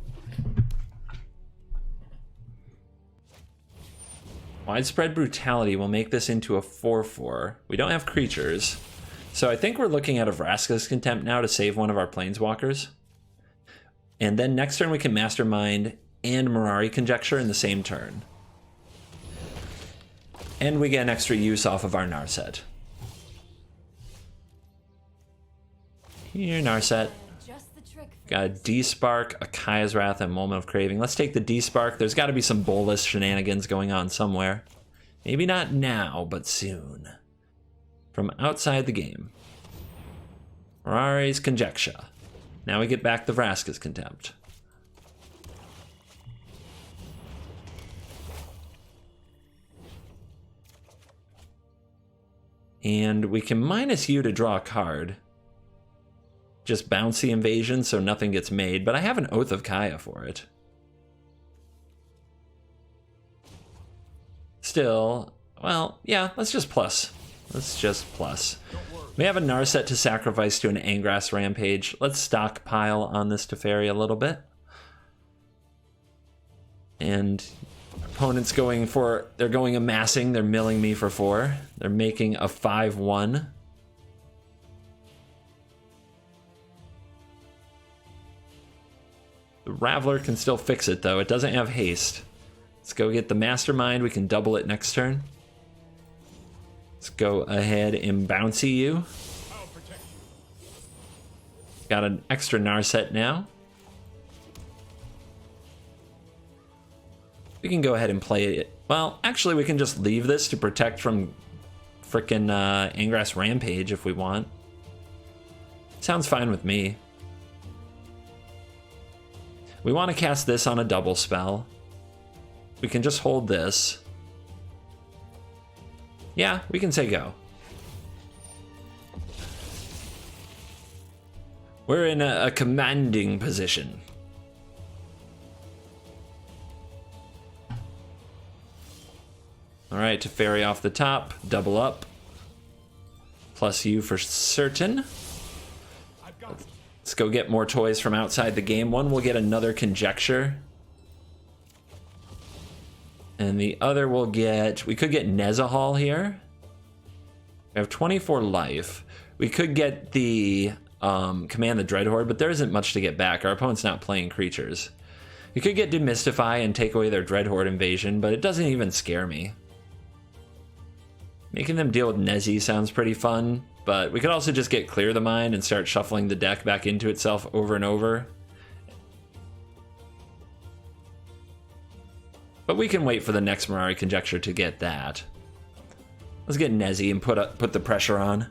Widespread Brutality will make this into a 4/4. We don't have creatures. So I think we're looking at a Vraska's Contempt now to save one of our Planeswalkers. And then next turn we can Mastermind and Mirari Conjecture in the same turn. And we get an extra use off of our Narset. Here, Narset. just the trick for Got a D-Spark, a Kaya's Wrath, and Moment of Craving. Let's take the D-Spark. There's got to be some bolus shenanigans going on somewhere. Maybe not now, but soon. From outside the game. Mirari's Conjecture. Now we get back the Vraska's Contempt. And we can minus you to draw a card. Just bounce the invasion so nothing gets made, but I have an Oath of Kaya for it. Still, well, yeah, let's just plus. Let's just plus. We have a Narset to sacrifice to an Angrath's Rampage. Let's stockpile on this Teferi a little bit. And opponent's going for, they're going amassing, they're milling me for 4. They're making a 5/1. The Raveler can still fix it though, it doesn't have haste. Let's go get the Mastermind, we can double it next turn. Let's go ahead and bouncy you. I'll protect you. Got an extra Narset now. We can go ahead and play it. Well, actually, we can just leave this to protect from frickin' Angrath's Rampage if we want. Sounds fine with me. We want to cast this on a double spell. We can just hold this. Yeah, we can say go. We're in a commanding position. All right, to ferry off the top, double up. Plus you for certain. Let's go get more toys from outside the game. One will get another conjecture. And the other will get... We could get Nezahal here. We have 24 life. We could get the Command the Dreadhorde, but there isn't much to get back. Our opponent's not playing creatures. We could get Demystify and take away their Dreadhorde invasion, but it doesn't even scare me. Making them deal with Nezi sounds pretty fun, but we could also just get Clear the Mind and start shuffling the deck back into itself over and over. But we can wait for the next Mirari Conjecture to get that. Let's get Nezi and put the pressure on.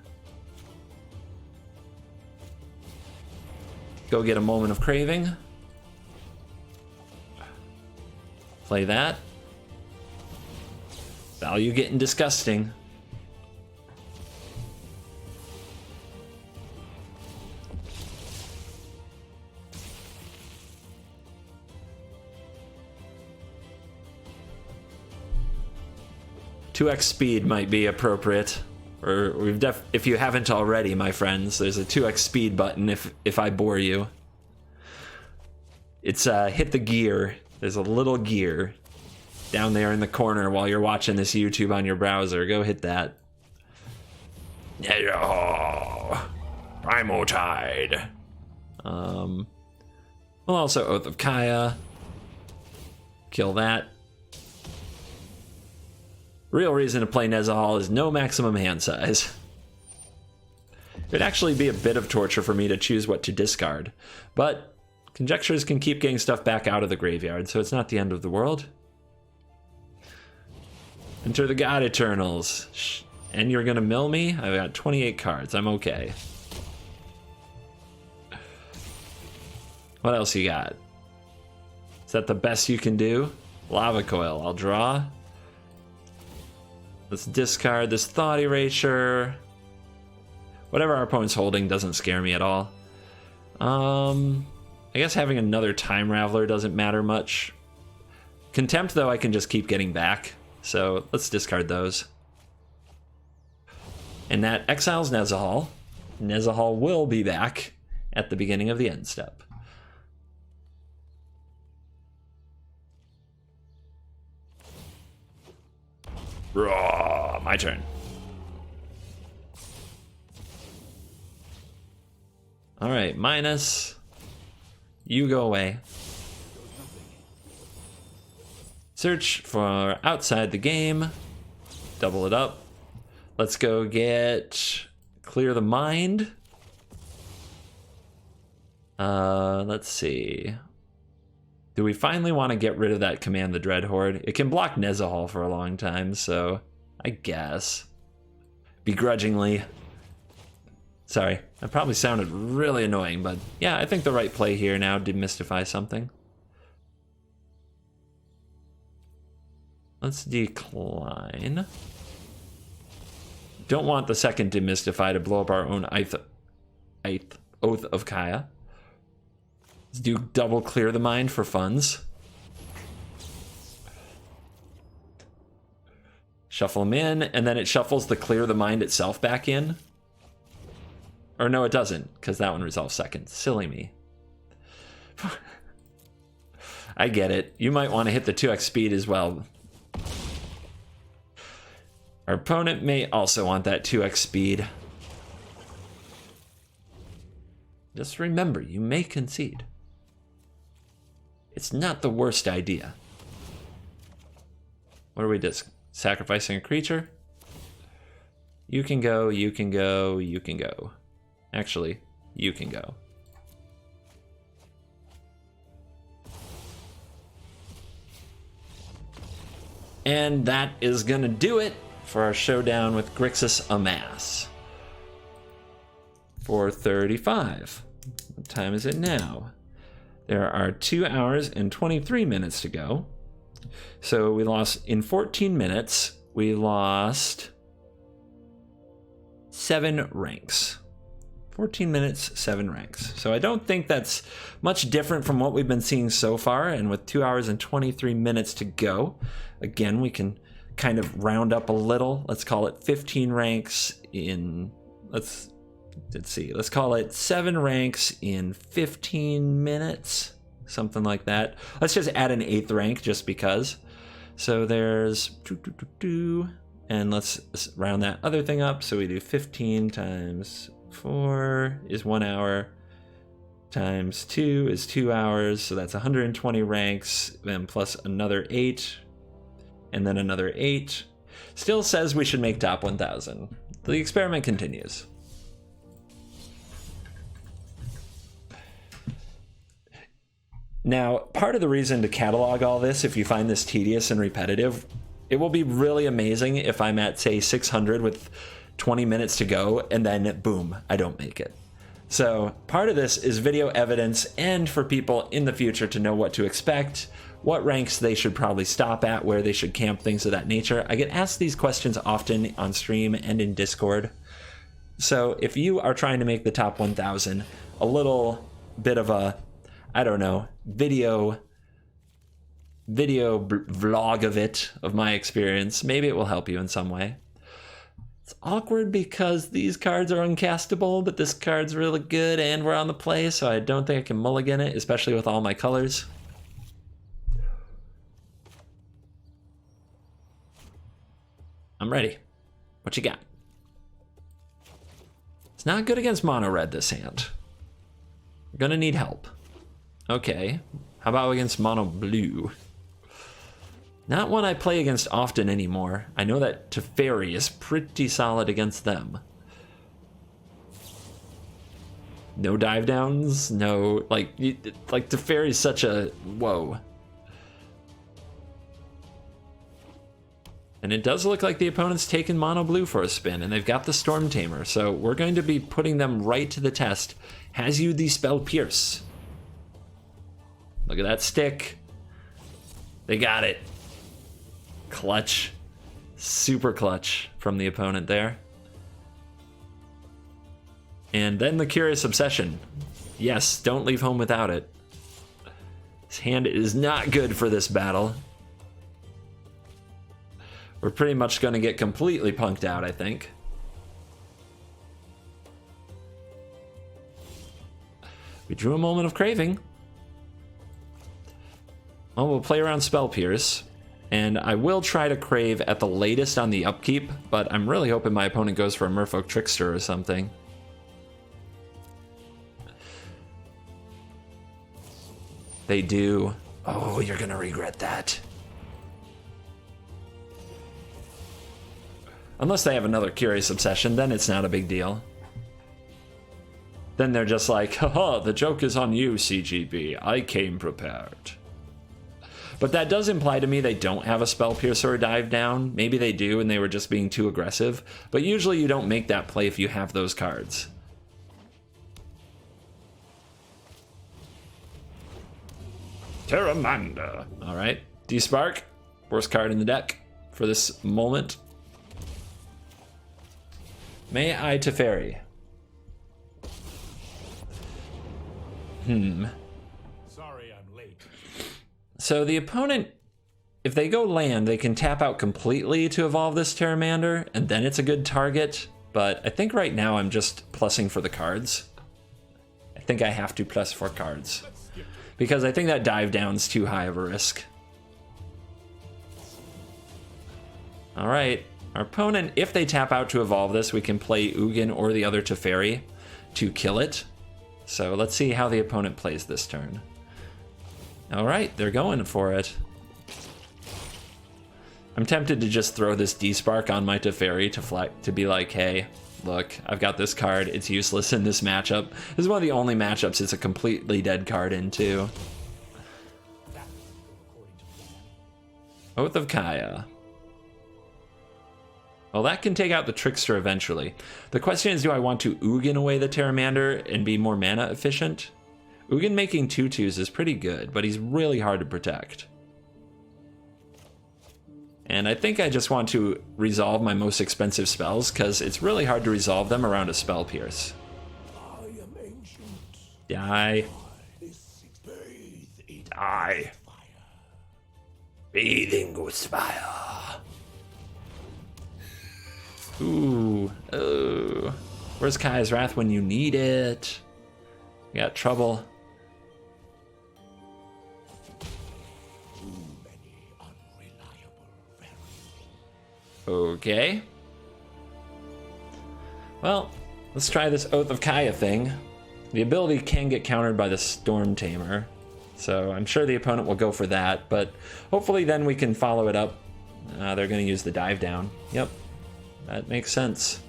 Go get a Moment of Craving. Play that. Value getting disgusting. "2x speed might be appropriate, or if you haven't already, my friends. There's a 2x speed button if I bore you. It's hit the gear. There's a little gear down there in the corner while you're watching this YouTube on your browser. Go hit that. Primal Tide. Well, also Oath of Kaya. Kill that. Real reason to play Nezahal is no maximum hand size. It'd actually be a bit of torture for me to choose what to discard, but Conjectures can keep getting stuff back out of the graveyard, so it's not the end of the world. Enter the God Eternals. And you're gonna mill me? I've got 28 cards, I'm okay. What else you got? Is that the best you can do? Lava Coil, I'll draw. Let's discard this Thought Erasure. Whatever our opponent's holding doesn't scare me at all. I guess having another Time Raveler doesn't matter much. Contempt, though, I can just keep getting back. So let's discard those. And that exiles Nezahal. Nezahal will be back at the beginning of the end step. Raw, my turn. All right, minus. You go away. Search for outside the game. Double it up. Let's go get Clear the Mind. Let's see. Do we finally want to get rid of that Command the Dreadhorde? It can block Nezahal for a long time, so I guess. Begrudgingly. Sorry, that probably sounded really annoying, but yeah, I think the right play here now, demystify something. Let's decline. Don't want the second demystify to blow up our own Oath of Kaya. Let's do double Clear the Mind for funds. Shuffle them in, and then it shuffles the Clear the Mind itself back in. Or no, it doesn't, because that one resolves second. Silly me. I get it. You might want to hit the 2x speed as well. Our opponent may also want that 2x speed. Just remember, you may concede. It's not the worst idea. What are we just sacrificing a creature? You can go, you can go, you can go. Actually, you can go. And that is gonna do it for our showdown with Grixis Amass. 4:35. What time is it now? There are 2 hours and 23 minutes to go. So we lost, in 14 minutes, we lost 7 ranks. 14 minutes, 7 ranks. So I don't think that's much different from what we've been seeing so far. And with 2 hours and 23 minutes to go, again, we can kind of round up a little. Let's call it 15 ranks in, let's see, let's call it 7 ranks in 15 minutes, something like that. Let's just add an 8th rank just because. So there's and let's round that other thing up. So we do 15 times 4 is 1 hour, times 2 is 2 hours. So that's 120 ranks, then plus another 8, and then another 8. Still says we should make top 1,000. The experiment continues. Now, part of the reason to catalog all this, if you find this tedious and repetitive, it will be really amazing if I'm at, say, 600 with 20 minutes to go, and then boom, I don't make it. So part of this is video evidence, and for people in the future to know what to expect, what ranks they should probably stop at, where they should camp, things of that nature. I get asked these questions often on stream and in Discord. So if you are trying to make the top 1,000, a little bit of a, I don't know, video vlog of it, of my experience, maybe it will help you in some way. It's awkward because these cards are uncastable, but this card's really good and we're on the play, so I don't think I can mulligan it, especially with all my colors. I'm ready. What you got? It's not good against mono red, this hand. We're gonna need help. Okay, how about against mono blue? Not one I play against often anymore. I know that Teferi is pretty solid against them. No dive downs, no, like Teferi's such a, whoa. And it does look like the opponent's taken mono blue for a spin, and they've got the Storm Tamer, so we're going to be putting them right to the test. Has you the spell Pierce? Look at that stick. They got it. Clutch. Super clutch from the opponent there. And then the Curious Obsession. Yes, don't leave home without it. This hand is not good for this battle. We're pretty much going to get completely punked out, I think. We drew a Moment of Craving. Well, we'll play around Spell Pierce, and I will try to crave at the latest on the upkeep, but I'm really hoping my opponent goes for a Merfolk Trickster or something. They do. Oh, you're gonna regret that. Unless they have another Curious Obsession, then it's not a big deal. Then they're just like, haha, the joke is on you, CGB. I came prepared. But that does imply to me they don't have a Spell Pierce or a Dive Down. Maybe they do and they were just being too aggressive. But usually you don't make that play if you have those cards. Terramanda. Alright. D-Spark. Worst card in the deck for this moment. May I Teferi? Sorry I'm late. So the opponent, if they go land, they can tap out completely to evolve this Terramander, and then it's a good target. But I think right now I'm just plussing for the cards. I think I have to plus for cards. Because I think that dive down's too high of a risk. Alright, our opponent, if they tap out to evolve this, we can play Ugin or the other Teferi to kill it. So let's see how the opponent plays this turn. Alright, they're going for it. I'm tempted to just throw this D-Spark on my Teferi to be like, hey, look, I've got this card, it's useless in this matchup. This is one of the only matchups it's a completely dead card in, too. Oath of Kaya. Well, that can take out the Trickster eventually. The question is, do I want to Ugin away the Terramander and be more mana efficient? Ugin making 2/2s is pretty good, but he's really hard to protect. And I think I just want to resolve my most expensive spells, because it's really hard to resolve them around a Spell Pierce. I am ancient. Die. Bathe in Die. fire. Breathing Ghost Fire. Ooh. Oh. Where's Kaya's Wrath when you need it? You got trouble. Too many unreliable variables. Okay. Well, let's try this Oath of Kaya thing. The ability can get countered by the Storm Tamer, so I'm sure the opponent will go for that, but hopefully then we can follow it up. They're going to use the dive down. Yep, that makes sense.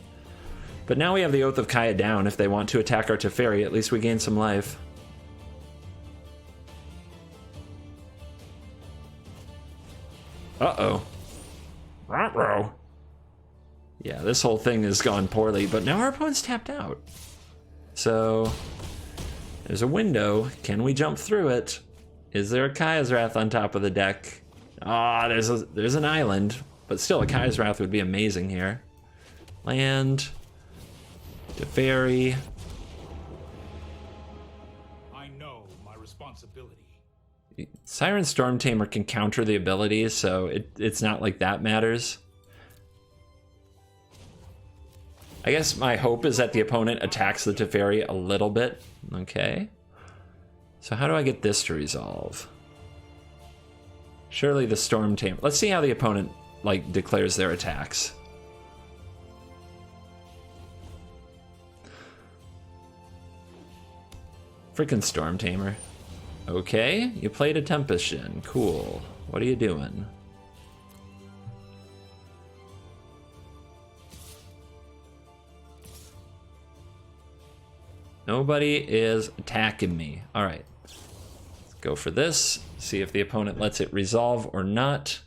But now we have the Oath of Kaya down. If they want to attack our Teferi, at least we gain some life. Uh-oh. Ruh-roh. Yeah, this whole thing has gone poorly, but now our opponent's tapped out. So, there's a window. Can we jump through it? Is there a Kaya's Wrath on top of the deck? Ah, there's an island, but still a Kaya's Wrath would be amazing here. Land. Teferi. I know my responsibility. Siren Storm Tamer can counter the abilities, so it's not like that matters. I guess my hope is that the opponent attacks the Teferi a little bit. Okay. So how do I get this to resolve? Surely the Storm Tamer. Let's see how the opponent like declares their attacks. Freaking Storm Tamer. Okay, you played a Tempest Shin. Cool. What are you doing? Nobody is attacking me. All right. Let's go for this. See if the opponent lets it resolve or not.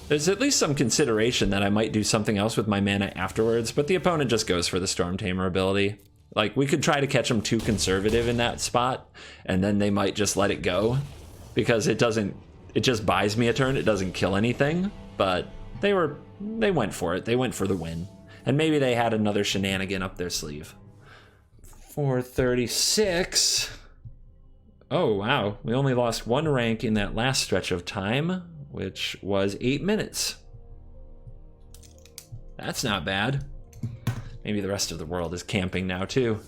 There's at least some consideration that I might do something else with my mana afterwards, but the opponent just goes for the Storm Tamer ability. Like, we could try to catch them too conservative in that spot, and then they might just let it go, because it just buys me a turn. It doesn't kill anything, but they went for it. They went for the win. And maybe they had another shenanigan up their sleeve. 436. Oh, wow. We only lost one rank in that last stretch of time, which was 8 minutes. That's not bad. Maybe the rest of the world is camping now, too.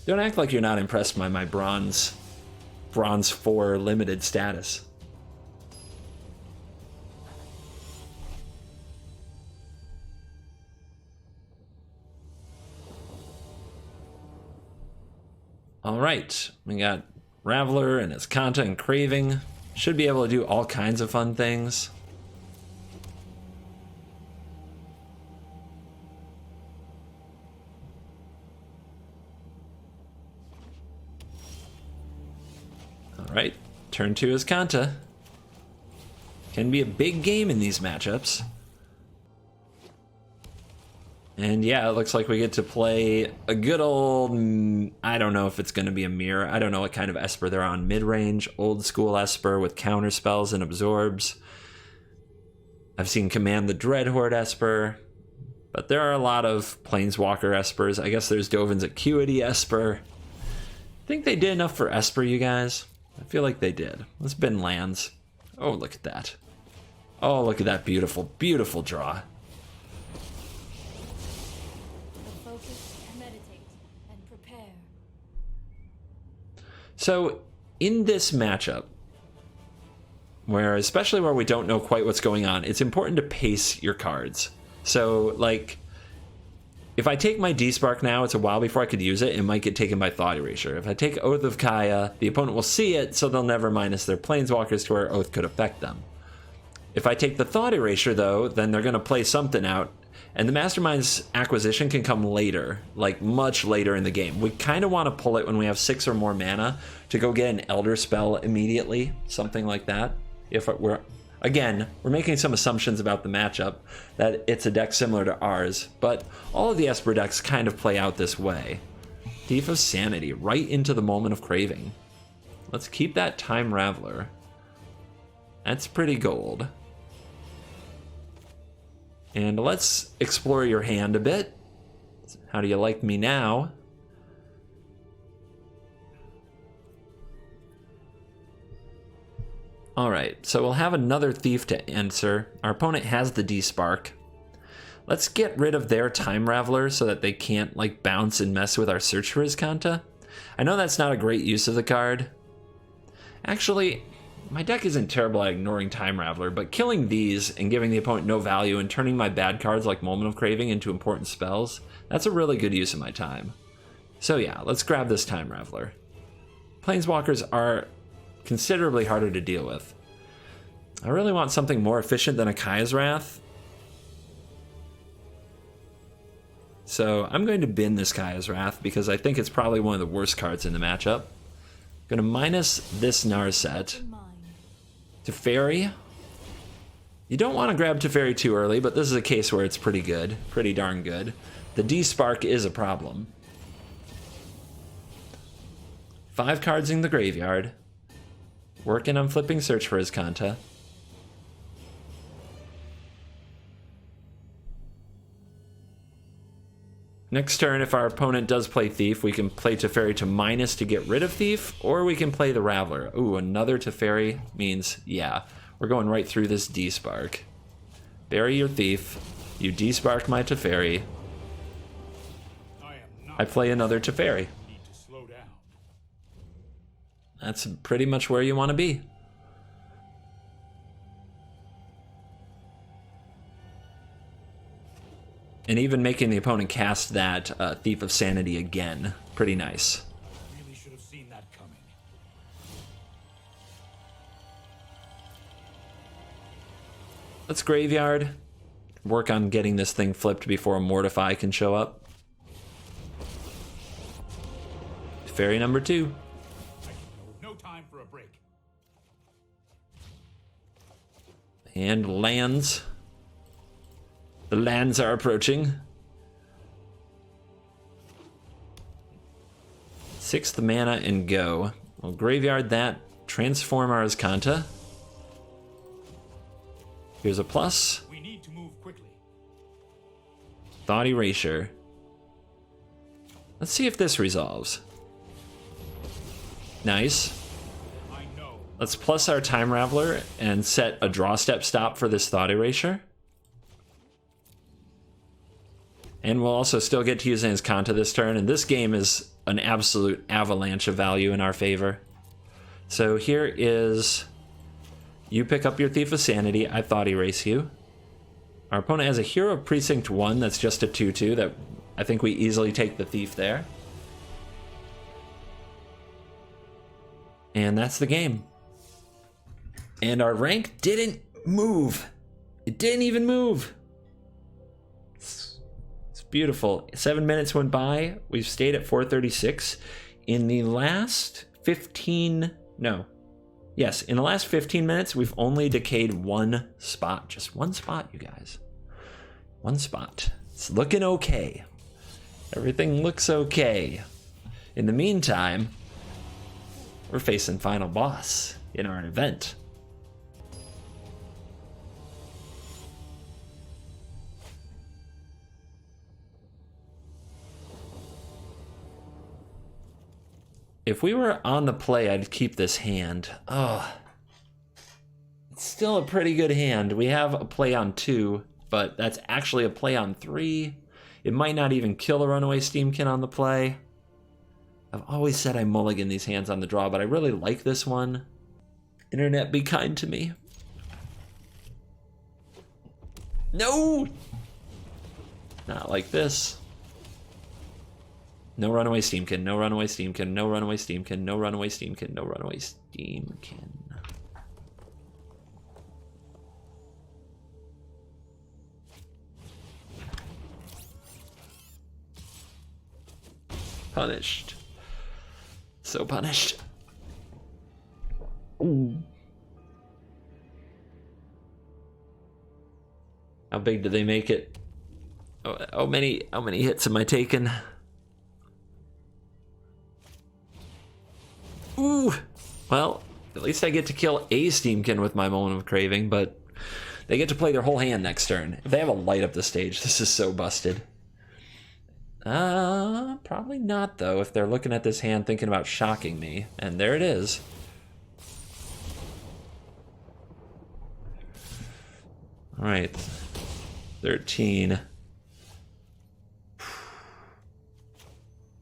Don't act like you're not impressed by my bronze 4 limited status. All right, we got Raveler and Iskanta and Craving. Should be able to do all kinds of fun things. All right, turn 2 Iskanta. Can be a big game in these matchups. And yeah, it looks like we get to play a good old, I don't know if it's going to be a mirror. I don't know what kind of Esper they're on. Mid-range, old school Esper with counter spells and absorbs. I've seen Command the Dreadhorde Esper, but there are a lot of Planeswalker Espers. I guess there's Dovin's Acuity Esper. I think they did enough for Esper, you guys. I feel like they did. Let's bin lands. Oh, look at that. Oh, look at that beautiful, beautiful draw. So in this matchup, especially where we don't know quite what's going on, it's important to pace your cards. So like, if I take my D-Spark now, it's a while before I could use it. It might get taken by Thought Erasure. If I take Oath of Kaya, the opponent will see it, so they'll never minus their Planeswalkers to where Oath could affect them. If I take the Thought Erasure, though, then they're going to play something out, and the Mastermind's acquisition can come later, like much later in the game. We kind of want to pull it when we have 6 or more mana to go get an Elder Spell immediately, something like that. Again, we're making some assumptions about the matchup, that it's a deck similar to ours, but all of the Esper decks kind of play out this way. Thief of Sanity, right into the Moment of Craving. Let's keep that Time Raveler. That's pretty gold. And let's explore your hand a bit. How do you like me now? Alright, so we'll have another Thief to answer. Our opponent has the D-Spark. Let's get rid of their Time Raveler so that they can't like bounce and mess with our Search for Iskanta. I know that's not a great use of the card. Actually, my deck isn't terrible at ignoring Time Raveler, but killing these and giving the opponent no value and turning my bad cards like Moment of Craving into important spells, that's a really good use of my time. So yeah, let's grab this Time Raveler. Planeswalkers are considerably harder to deal with. I really want something more efficient than a Kaya's Wrath. So I'm going to bin this Kaya's Wrath because I think it's probably one of the worst cards in the matchup. I'm going to minus this Narset. Teferi. You don't want to grab Teferi too early, but this is a case where it's pretty good. Pretty darn good. The D-Spark is a problem. 5 cards in the graveyard. Working on flipping Search for Iskanta. Next turn, if our opponent does play Thief, we can play Teferi to minus to get rid of Thief, or we can play the Raveler. Ooh, another Teferi means, yeah, we're going right through this D-Spark. Bury your Thief. You D-Spark my Teferi. I play another Teferi. That's pretty much where you want to be. And even making the opponent cast that Thief of Sanity again. Pretty nice. Really should have seen that coming. Let's graveyard. Work on getting this thing flipped before a Mortify can show up. Fairy number 2. No time for a break. And lands. The lands are approaching. 6th mana and go. We'll graveyard that. Transform our Iskanta. Here's a plus. We need to move quickly. Thought Erasure. Let's see if this resolves. Nice. I know. Let's plus our Time Raveler and set a draw step stop for this Thought Erasure. And we'll also still get to use Iskanta this turn, and this game is an absolute avalanche of value in our favor. So here is... You pick up your Thief of Sanity, I Thought Erase you. Our opponent has a Hero of Precinct 1 that's just a 2/2 that I think we easily take the Thief there. And that's the game. And our rank didn't move. It didn't even move. It's beautiful. 7 minutes went by. We've stayed at 436. In the last 15... No. Yes, in the last 15 minutes, we've only decayed 1 spot. Just 1 spot, you guys. 1 spot. It's looking okay. Everything looks okay. In the meantime, we're facing Final Boss in our event. If we were on the play, I'd keep this hand. Oh, it's still a pretty good hand. We have a play on 2, but that's actually a play on 3. It might not even kill a Runaway Steamkin on the play. I've always said I mulligan these hands on the draw, but I really like this one. Internet, be kind to me. No! Not like this. No Runaway Steamkin, no Runaway Steamkin, no Runaway Steamkin, no Runaway Steamkin, no Runaway Steamkin. Punished. So punished. Ooh. How big do they make it? Oh, how many hits am I taking? Ooh. Well, at least I get to kill a Steamkin with my Moment of Craving, but they get to play their whole hand next turn. If they have a light up the stage, this is so busted. Probably not, though, if they're looking at this hand thinking about shocking me. And there it is. All right, 13.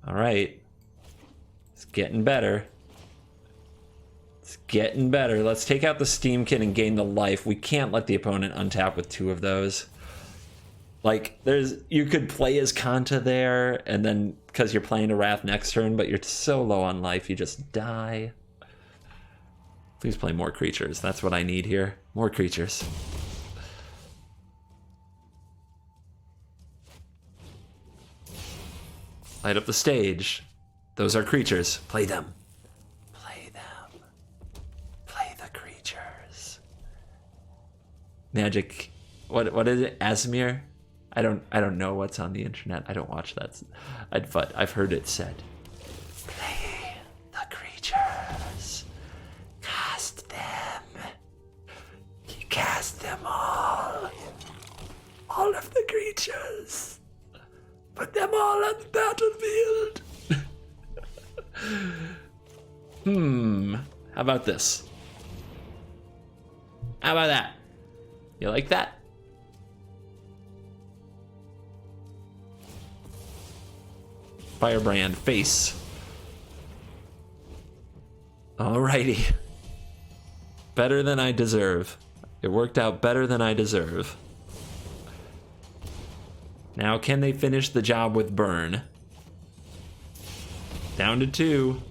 All right, it's getting better. It's getting better. Let's take out the Steam Kit and gain the life. We can't let the opponent untap with 2 of those. Like, you could play as Kanta there, and then because you're playing a Wrath next turn, but you're so low on life, you just die. Please play more creatures. That's what I need here. More creatures. Light up the stage. Those are creatures. Play them. Play them. Play the creatures. Magic. What is it? Asmir? I don't know what's on the internet. I don't watch that. But I've heard it said. Play the creatures. Cast them. Cast them all. All of the creatures. Put them all on the battlefield. How about this? How about that? You like that? Firebrand face. Alrighty. Better than I deserve. It worked out better than I deserve. Now, can they finish the job with burn? Down to 2.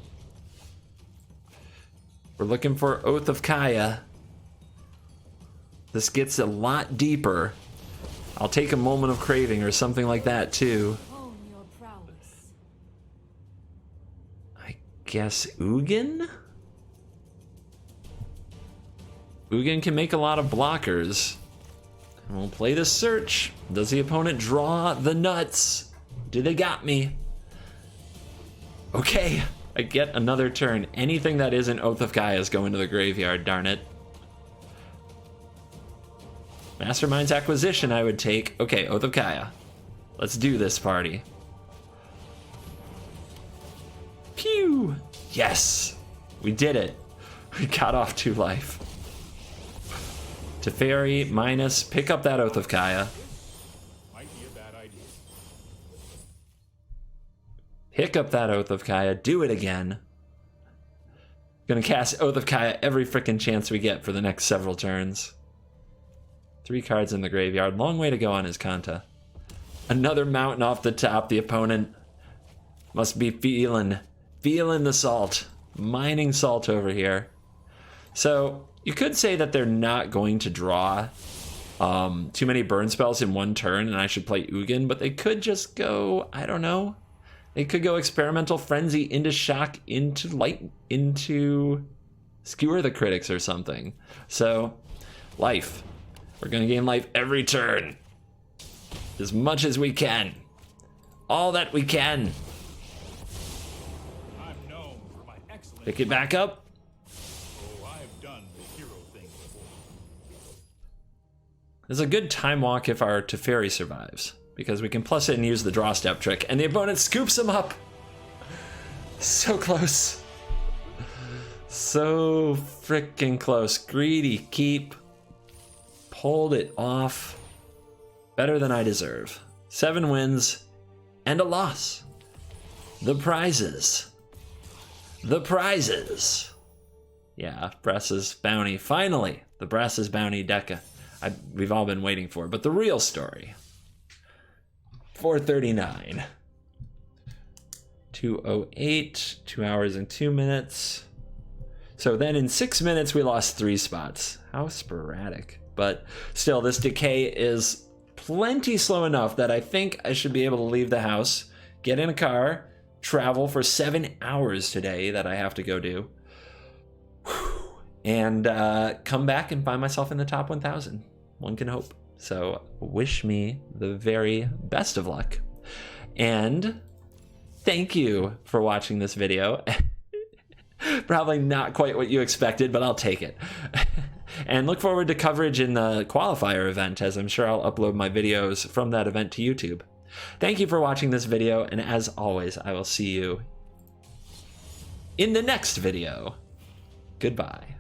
We're looking for Oath of Kaya. This gets a lot deeper. I'll take a moment of craving or something like that too. Hone your prowess. I guess Ugin? Ugin can make a lot of blockers. We'll play the search. Does the opponent draw the nuts? Do they got me? Okay, I get another turn. Anything that isn't Oath of Kaya is going to the graveyard, darn it. Mastermind's Acquisition I would take. Okay, Oath of Kaya. Let's do this party. Pew! Yes! We did it. We got off 2 life. Teferi minus, pick up that Oath of Kaya. Might be a bad idea. Pick up that Oath of Kaya, do it again. Gonna cast Oath of Kaya every frickin' chance we get for the next several turns. 3 cards in the graveyard, long way to go on his Kanta. Another mountain off the top, the opponent must be feeling the salt. Mining salt over here. So, you could say that they're not going to draw too many burn spells in one turn and I should play Ugin, but they could just go, I don't know. They could go Experimental Frenzy into Shock, into Light, into Skewer the Critics or something. So, life. We're gonna gain life every turn. As much as we can. All that we can. I'm known for my excellent. Pick it back up. Oh, I've done the hero thing before. There's a good time walk if our Teferi survives, because we can plus it and use the draw step trick, and the opponent scoops him up. So close. So freaking close. Greedy keep. Pulled it off. Better than I deserve. 7 wins and a loss. The prizes. The prizes. Yeah, Bress's bounty. Finally, the Bress's bounty Deca. We've all been waiting for, but the real story. 439. 208. 2 hours and 2 minutes. So then in 6 minutes, we lost 3 spots. How sporadic. But still, this decay is plenty slow enough that I think I should be able to leave the house, get in a car, travel for 7 hours today that I have to go do, and come back and find myself in the top 1,000. One can hope. So wish me the very best of luck. And thank you for watching this video. Probably not quite what you expected, but I'll take it. And look forward to coverage in the qualifier event, as I'm sure I'll upload my videos from that event to YouTube. Thank you for watching this video, and as always, I will see you in the next video. Goodbye.